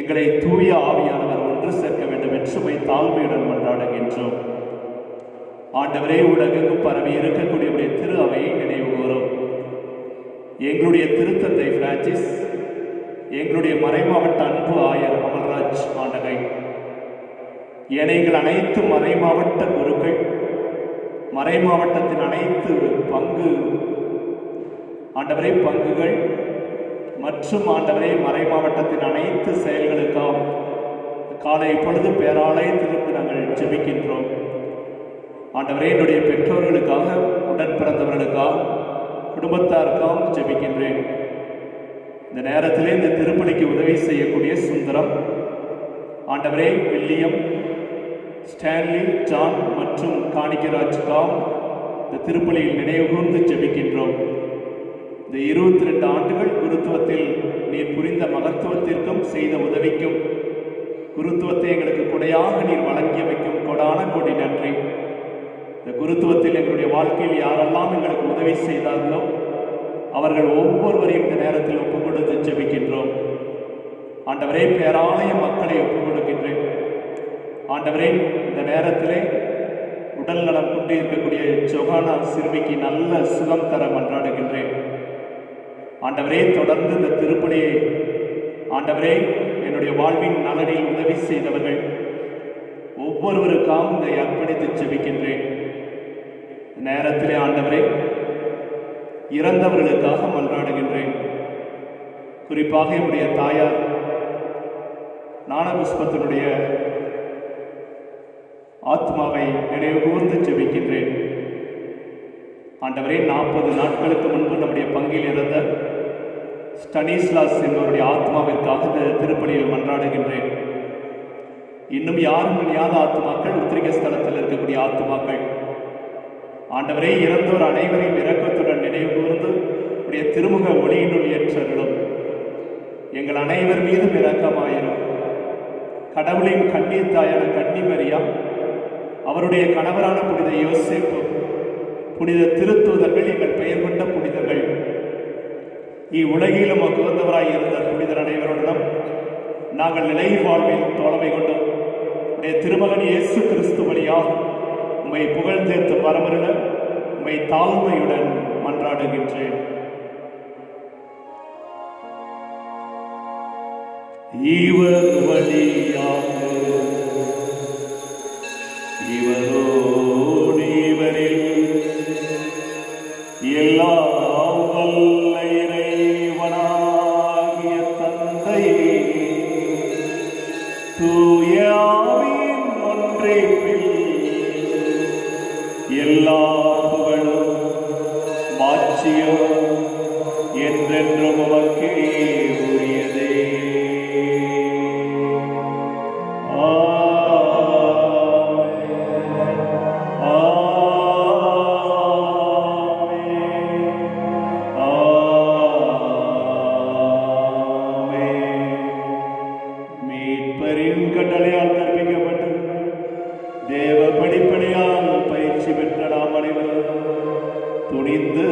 எங்களை தூய ஆவியானவர் ஒன்று சேர்க்க வேண்டும் என்று உம்மை தாழ்மையுடன் கொண்டாடுகின்றோம். ஆண்டவரே, உலகெங்கும் பரவி இருக்கக்கூடிய திரு அவையை நினைவு கூறும். எங்களுடைய திருத்தந்தை பிரான்சிஸ், எங்களுடைய மறைமாவட்ட அன்பு ஆயர் அமல்ராஜ் ஆண்டகை, ஏனைகள் அனைத்து மறைமாவட்ட குருக்கள், மறைமாவட்டத்தின் அனைத்து பங்குகள் மற்றும் ஆண்டவரே மறைமாவட்டத்தின் அனைத்து செயல்களுக்காக காலை பொழுது பேராலயத்திலிருந்து நாங்கள் ஜெபிக்கின்றோம். ஆண்டவரே, என்னுடைய பெற்றோர்களுக்காக, உடன் பிறந்தவர்களுக்காக, குடும்பத்தாருக்காக ஜெபிக்கின்றேன். இந்த நேரத்திலே இந்த திருப்பலிக்கு உதவி செய்யக்கூடிய சுந்தரம், ஆண்டவரே வில்லியம், ஸ்டான்லி, ஜான் மற்றும் காணிக்கராஜுக்காக இந்த திருப்பலியில் நினைவு கூர்ந்து ஜெபிக்கின்றோம். இந்த 22 ஆண்டுகள் குருத்துவத்தில் நீர் புரிந்த மகத்துவத்திற்கும் செய்த உதவிக்கும், குருத்துவத்தை எங்களுக்கு கொடையாக நீர் வழங்கியமைக்கும் கொடான கோடி நன்றி. இந்த குருத்துவத்தில் எங்களுடைய வாழ்க்கையில் யாரெல்லாம் எங்களுக்கு உதவி செய்தார்களோ அவர்கள் ஒவ்வொருவரையும் இந்த நேரத்தில் ஒப்புக் கொடுத்து ஜெபிக்கின்றோம். ஆண்டவரே, பேராலய மக்களை ஒப்புக் கொடுக்கின்றேன். ஆண்டவரே, இந்த நேரத்திலே உடல் நலம் கொண்டு இருக்கக்கூடிய ஜொகானா சிறுமிக்கு நல்ல சுகம் தர மன்றாடுகின்றேன். ஆண்டவரே, தொடர்ந்து இந்த திருப்பலியை ஆண்டவரே என்னுடைய வாழ்வின் நலனில் உதவி செய்தவர்கள் ஒவ்வொருவருக்காகவும் இதை அர்ப்பணித்து ஜெபிக்கின்றேன். நேரத்திலே ஆண்டவரே இறந்தவர்களுக்காக மன்றாடுகின்றேன். குறிப்பாக என்னுடைய தாயார் ஞானபுஷ்பத்தினுடைய ஆத்மாவை நினைவு கூர்ந்து ஜெபிக்கின்றேன். ஆண்டவரே, 40 நாட்களுக்கு முன்பு நம்முடைய பங்கில் இருந்த ஸ்டனிஸ்லாஸ் என்பவருடைய ஆத்மாவிற்காக இந்த திருப்பலியில் மன்றாடுகின்றேன். இன்னும் யாரும் இணையாத ஆத்மாக்கள், உத்திரிக ஸ்தலத்தில் இருக்கக்கூடிய ஆத்மாக்கள், ஆண்டவரே இறந்தோர் அனைவரையும் இரக்கத்துடன் நினைவு கூர்ந்து உடைய திருமுக ஒளியினுள் ஏற்றருளும். எங்கள் அனைவர் மீதும் இரக்கமாயிரும். கடவுளின் கண்ணீர் தாயான கன்னிமரியா, அவருடைய கணவரான புனித யோசேப்பு, புனித திருத்தூதர்கள், எங்கள் பெயர் கொண்ட புனிதர்கள், இவ்வுலகிலும் உகந்தவராய் இருந்த புனிதர் அனைவருடனும் நாங்கள் நிலை வாழ்வில் தோழமை கொண்டு உடைய திருமகன் இயேசு கிறிஸ்து வழியாக உம்மை புகழ்ந்தேர்த்து பரமருள உம்மை தாழ்மையுடன் மன்றாடுகின்றேன். இவர் வழியாக இவரோடு இவரில் எல்லாம் வல்ல இறைவனாகிய தந்தையே, தூய ஆவியின் ஒன்றிப்பில் எல்லா புகழும் மாட்சியும் என்றென்றும் உமக்கே உரியதே. துணிந்து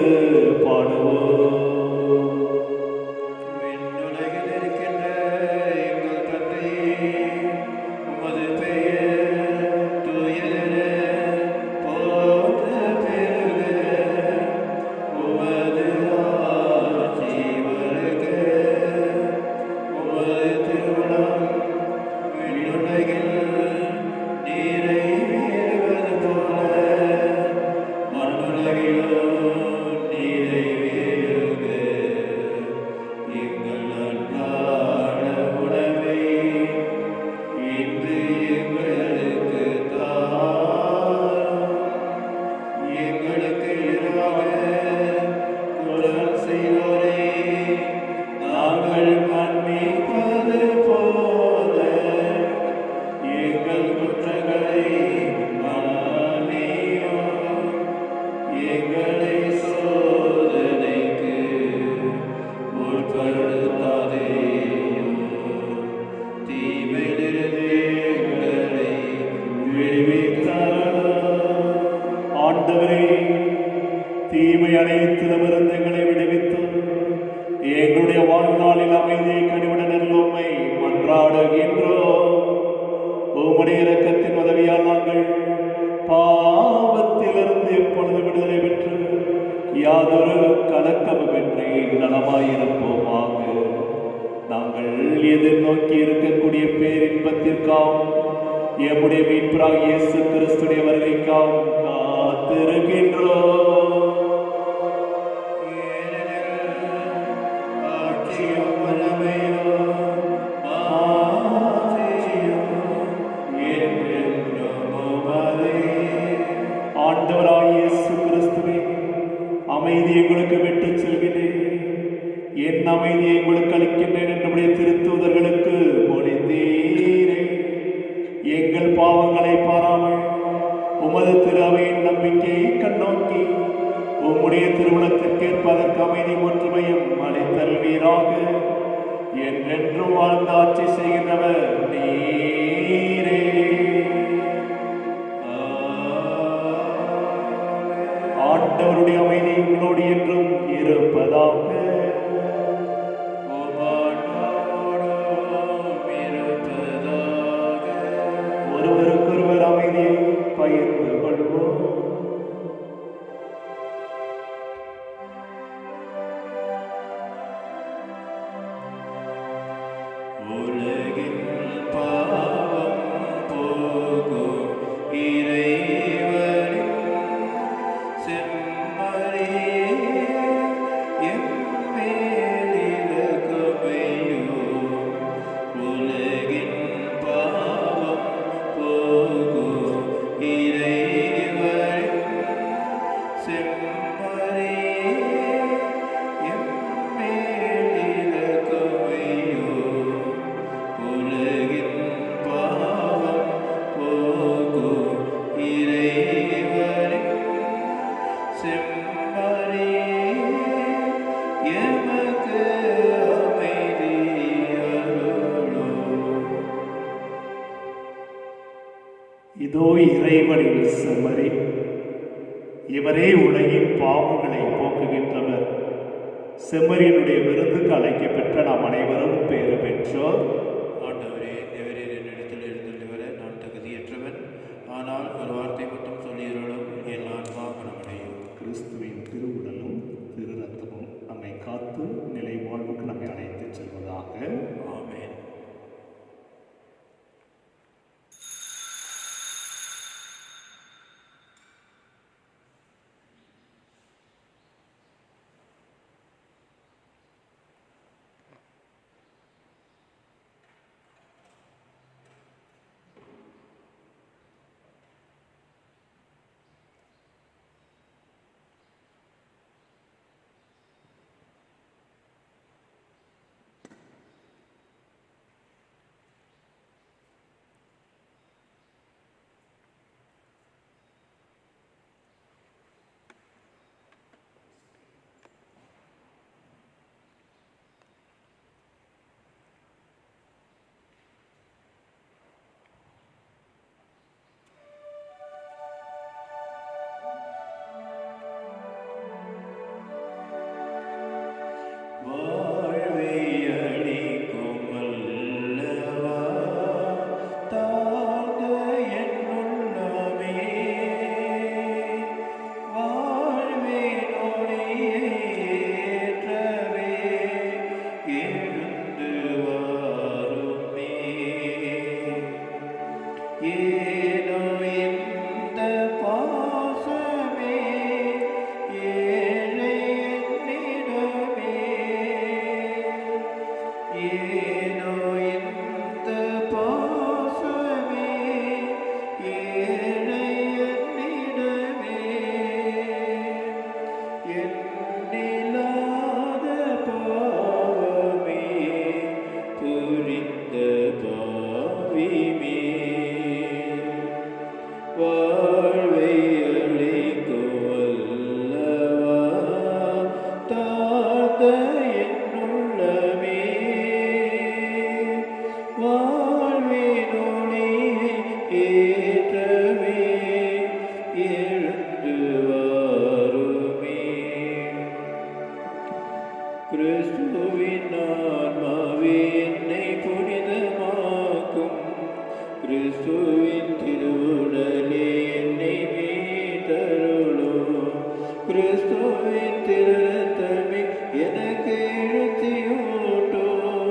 பாடுவோம். விண்ணுலகில் இருக்கின்ற எங்கள் தந்தையே, உமது பெயர் தூயதென போற்ற பெறுக. உமது ஆட்சி வருக. உமது திருவுளம் விண்ணுலகில் நிறைவேறுவது போல மண்ணுலகிலும் நிறைவேறுக. எங்கள் அன்றாட உணவை இன்று எங்களுக்கு தாரும். எங்களுக்கு எதிராக குற்றம் செய்வோரை நாங்கள் மன்னிப்பது போல எங்கள் குற்றங்களை மன்னியும். எங்களை சோதனைக்கு உட்படுத்தாதேயும். தீமையிலிருந்து எங்களை விடுவித்தருளும். ஆண்டவரே, தீமை அனைத்திடமிருந்து எங்களை விடுவித்து எங்களுடைய வாழ்நாளில் அமைதியை கனிவுடன் உம்மை மன்றாடுகின்றோம். உம்முடைய இரக்கத்தின் உதவியால் நாங்கள் பாவத்திலிருந்து எப்பொழுது விடுதலை பெற்று யாதொரு கலக்கமுமின்றி நலமாயிருப்போமாக. நாங்கள் எதிர்நோக்கி இருக்கக்கூடிய பேரின்பத்திற்காகவும் எம்முடைய மீட்பராகிய இயேசு கிறிஸ்துடைய வருகைக்காகவும் காத்திருக்கின்றோம். ஆட்சியும் வல்லமையும் ஆட்சியும் என்றென்றும் உமதே. ஆண்டவராகிய இயேசு கிறிஸ்துவே, அமைதி எங்களுக்கு விட்டுச் செல்கிறேன், என் அமைதியை உங்களுக்கு அளிக்கின்றேன் என்னுடைய திருத்தூதர்களுக்கு மொழிந்தீரே. எங்கள் பாவங்களை பாராமல் உமது திரு அவையின் நம்பிக்கையை கண்ணோக்கி உம்முடைய திருவுளத்திற்கேற்ப அதற்கு அமைதி ஒற்றுமையும் அளித்தல்வீராக. என்றென்றும் வாழ்ந்து ஆட்சி செய்கின்றவர் நீரே. ஆண்டவருடைய அமைதி உங்களோடு என்றும் இருப்பதாக. உம்மாண்டோடும் இருப்பதாக. ஒருவருக்கொருவர் அமைதியை பகிர்ந்து கொள்வோம். உலகின் பாவம் போகும் இறைவனின் செம்மறியே, எம்மேல் இரக்கமையும். உலகின் பாவம் போகும் இறைவனின் செம்மறியே, எம்மேல் இரக்கமையும். உலகின் பாவம் போக்கும் இறைவனின் செம்மறியே, எமக்கு அமைதி அருளும். இதோ இறைவனின் செம்மறி, இவரே உலகின் பாவங்களை போக்குகின்றவர். செம்மறியினுடைய விருந்துக்கு அழைக்கப்பெற்ற நாம் அனைவரும் பேறு பெற்றோர். ஆண்டவரே, தேவரீர் என்னிடத்தில் எழுந்துள்ளவர நான் தகுதியற்றவன். ஆனால் ஒரு வார்த்தை மட்டும் சொல்லியருளும், என் ஆன்மா குணமடையும். கிறிஸ்துவின் திருவுடலும் திரு ரத்தமும் நம்மை காத்து நிலை வாழ்வுக்கு நம்மை அழைத்துச் செல்வதாக. ஆமென். கிறிஸ்துவின் திருத்தமே எனக்கு எழுத்தியூட்டும்.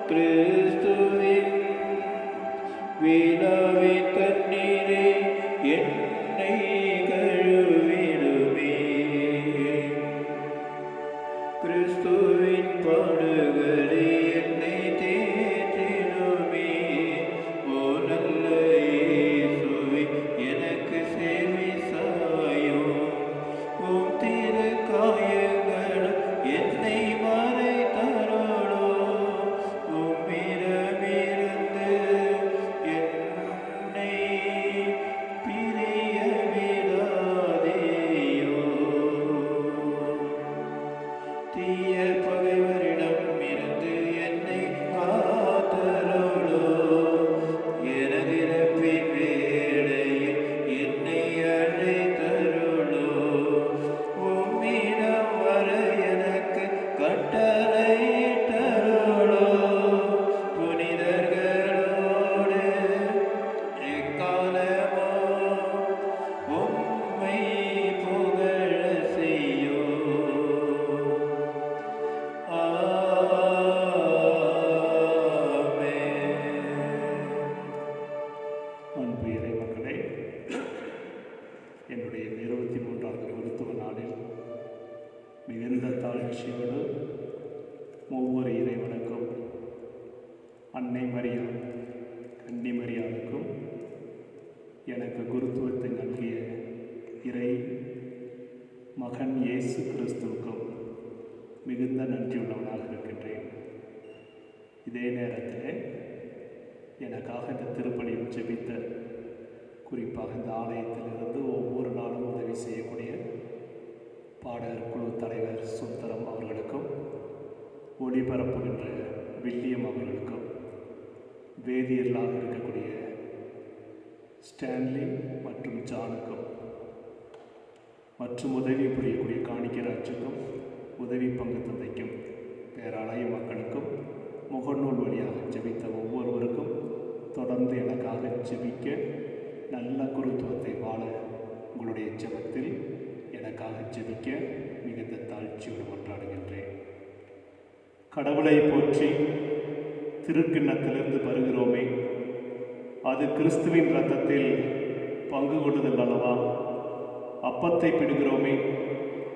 கிறிஸ்துவின் விழாவின் தண்ணீரே என்னை கழுவிடுமே. கிறிஸ்துவின் பாடுகளே என்னை தேற்றிடுமே. ஓ நல்ல இயேசுவே, எனக்கு செவி சாயும். உம் திரு காயங்களும் என்னை மறைத்தருளோ. உம்மிடமிருந்து என்னை பிரிய விடாதேயோ. தீய பகைவரிடம் இருந்து என்னை காத்தருளோ. எனது இறப்பின் வேளையில் என்னை அழைத்தருளோ. உம்மிடம் வர எனக்கு கட்டளையிட்டருளோ. புனிதர்களோடு எக்காலமோ உம்மை புகழ செய்யோ. அன்பு இறைமக்களே, என்னுடைய 23வது குருத்துவ நாளில் மிகுந்த தாழ்ச்சியோடு ஒவ்வொரு இறைவனுக்கும், அன்னை மரியா கன்னி மரியாவுக்கும், எனக்கு குருத்துவத்தை நல்கிய இறை மகன் இயேசு கிறிஸ்துவுக்கும் மிகுந்த நன்றியுள்ளவனாக இருக்கின்றேன். இதே நேரத்தில் எனக்காக இந்த திருப்பணியில் ஜெபித்த, குறிப்பாக இந்த ஆலயத்திலிருந்து ஒவ்வொரு நாளும் உதவி செய்யக்கூடிய பாடகர் குழு தலைவர் சுந்தரம் அவர்களுக்கும், ஒளிபரப்புகின்ற வில்லியம் அவர்களுக்கும், வேதியர்களாக இருக்கக்கூடிய ஸ்டான்லி மற்றும் ஜானுக்கும், மற்றும் உதவி புரியக்கூடிய காணிக்கராஜுக்கும், உதவி பங்கு தந்தைக்கும், பேராலய மக்களுக்கும், முகநூல் வழியாக ஜெபித்த ஒவ்வொருவருக்கும், தொடர்ந்து எனக்காக ஜெபிக்க, நல்ல குருத்துவத்தை வாழ உங்களுடைய ஜெபத்தில் எனக்காக ஜெபிக்க மிகுந்த தாழ்ச்சியோடு மன்றாடுகின்றேன். கடவுளை போற்றி திருக்கிண்ணத்திலிருந்து பருகிறோமே, அது கிறிஸ்துவின் இரத்தத்தில் பங்கு கொள்ளுதல் அல்லவா? அப்பத்தை பிடுகிறோமே,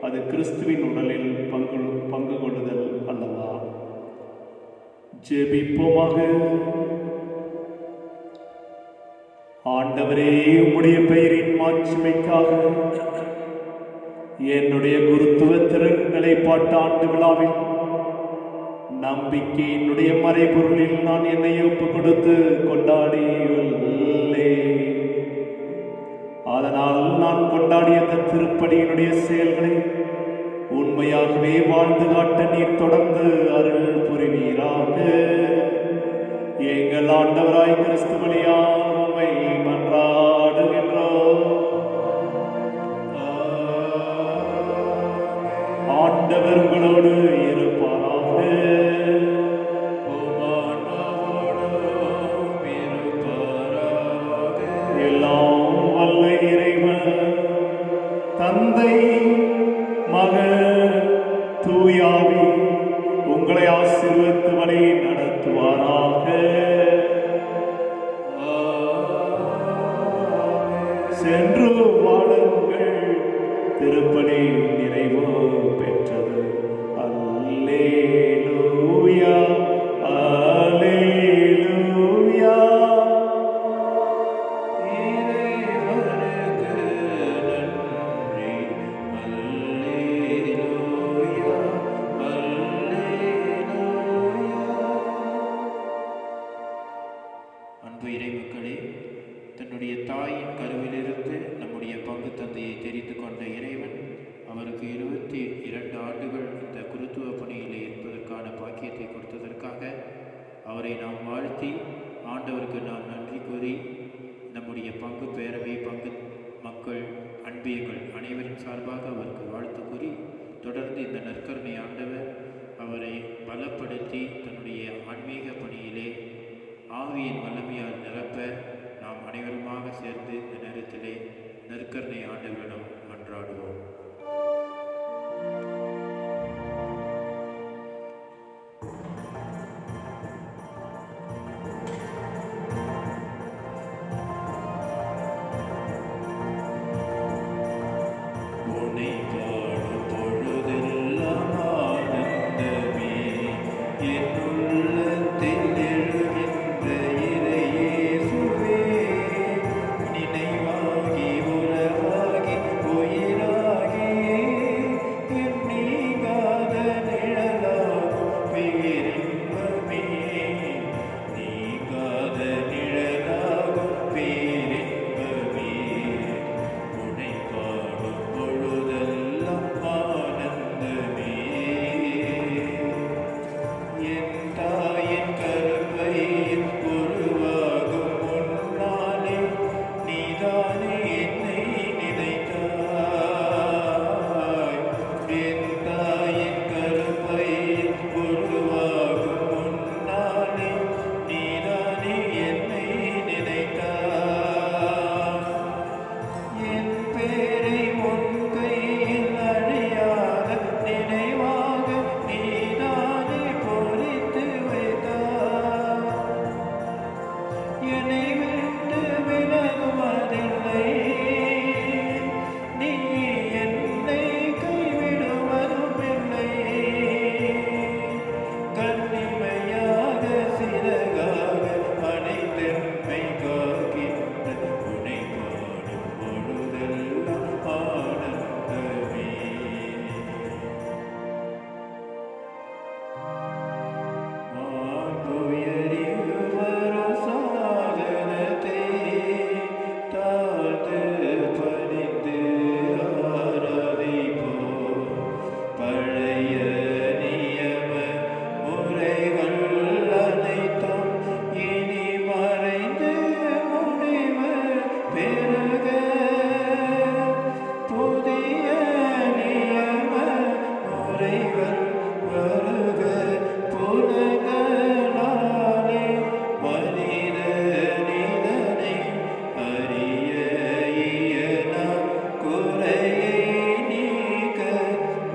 அது கிறிஸ்துவின் உடலில் பங்கு கொள்ளுதல் அல்லவா? ஜெபிப்போமாக. ஆண்டவரே, உம்முடைய பெயரின் மாட்சிமைக்காக என்னுடைய குருத்துவ நிலைப்பாட்டு ஆண்டு விழாவில் நம்பிக்கையினுடைய மறைபொருளில் நான் என்னை ஒப்பு கொடுத்து கொண்டாடியுள்ளேன். அதனால் நான் கொண்டாடிய அந்த திருப்படியினுடைய செயல்களை உண்மையாகவே வாழ்ந்து காட்ட நீர் தொடர்ந்து அருள் புரிவீராக. எங்கள் ஆண்டவராய் கிறிஸ்து வழியாக உம்மை மன்றாடுகின்றோம். ஆண்டவர் உங்களோடு இருப்பாராக. எல்லாம் வல்ல இறைவன் தந்தை, மகன், தூயாவி உங்களை ஆசீர்வதித்து வழி நடத்துவாராக. சென்று வாழுங்கள். திருப்பலி நிறைவு பெற்றது. அல்லேலூயா, அல்லேலூயா. அன்பு இறைமக்களே, தன்னுடைய தாயின் கருவிலிருந்து நம்முடைய பங்கு தந்தையை தெரிந்து கொண்ட இறைவன் அவருக்கு 22 ஆண்டுகள் இந்த குருத்துவ பணியிலே இருப்பதற்கான பாக்கியத்தை கொடுத்ததற்காக அவரை நாம் வாழ்த்தி ஆண்டவருக்கு நாம் நன்றி கூறி நம்முடைய பங்கு பேரவை, பங்கு மக்கள், அன்பியங்கள் அனைவரின் சார்பாக அவருக்கு வாழ்த்து கூறி தொடர்ந்து இந்த நற்கருணை ஆண்டவர் அவரை பலப்படுத்தி தன்னுடைய ஆன்மீக பணியிலே ஆவியின் வல்லமையால் நிரப்ப நாம் அனைவருமாக சேர்ந்து இந்த நேரத்திலே நற்கருணை ஆண்டவரிடம் மன்றாடுவோம்.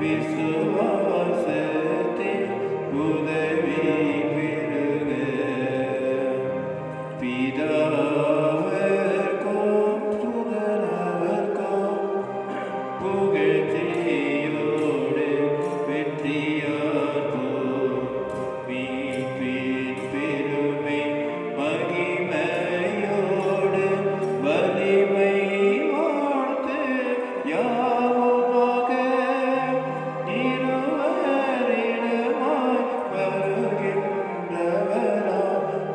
விசுவாசத்தில் உதவி பெறுக. பிதாவர்க்கும் சுதனவர்க்கும் புகழ்ச்சியோடு வெற்றியார்க்கும் மீட்பின் பெருமை மகிமையோடு வலிமை வாழ்த்து யாவுமாக இருவரிடமாய் வருகின்றவராம்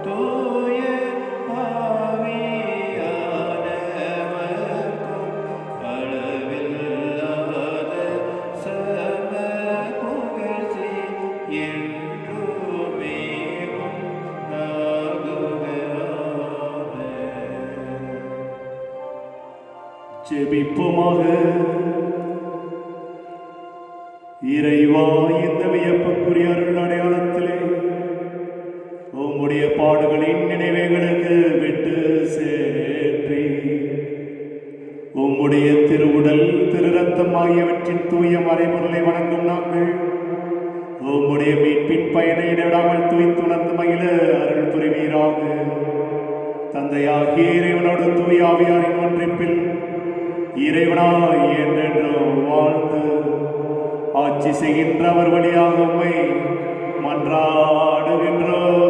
தூய ஆவியானவர்க்கும் அளவில்லாத சம புகழ்ச்சி என்றுமே உண்டாகுக. ஜெபிப்போமாக. இறைவா, இந்த வியப்புக்குரிய அருள் அடையாளத்திலே உம்முடைய பாடுகளின் நினைவுகளுக்கு விட்டு சேற்றி உம்முடைய திருவுடல் திரு ரத்தம் ஆகியவற்றின் தூய மறைபொருளை வணங்கும் நாங்கள் உம்முடைய மீட்பின் பயனை இடைவிடாமல் தூய்த்துணர்ந்து மகிழ அருள் புரிவீராக. தந்தையாகிய இறைவனோடு தூய ஆவியாரின் ஒன்றிப்பில் இறைவனாய் என்றென்றும் வாழ்ந்து ஆட்சி செய்கின்ற அவர் வழியாக உம்மை மன்றாடுகின்றோம்.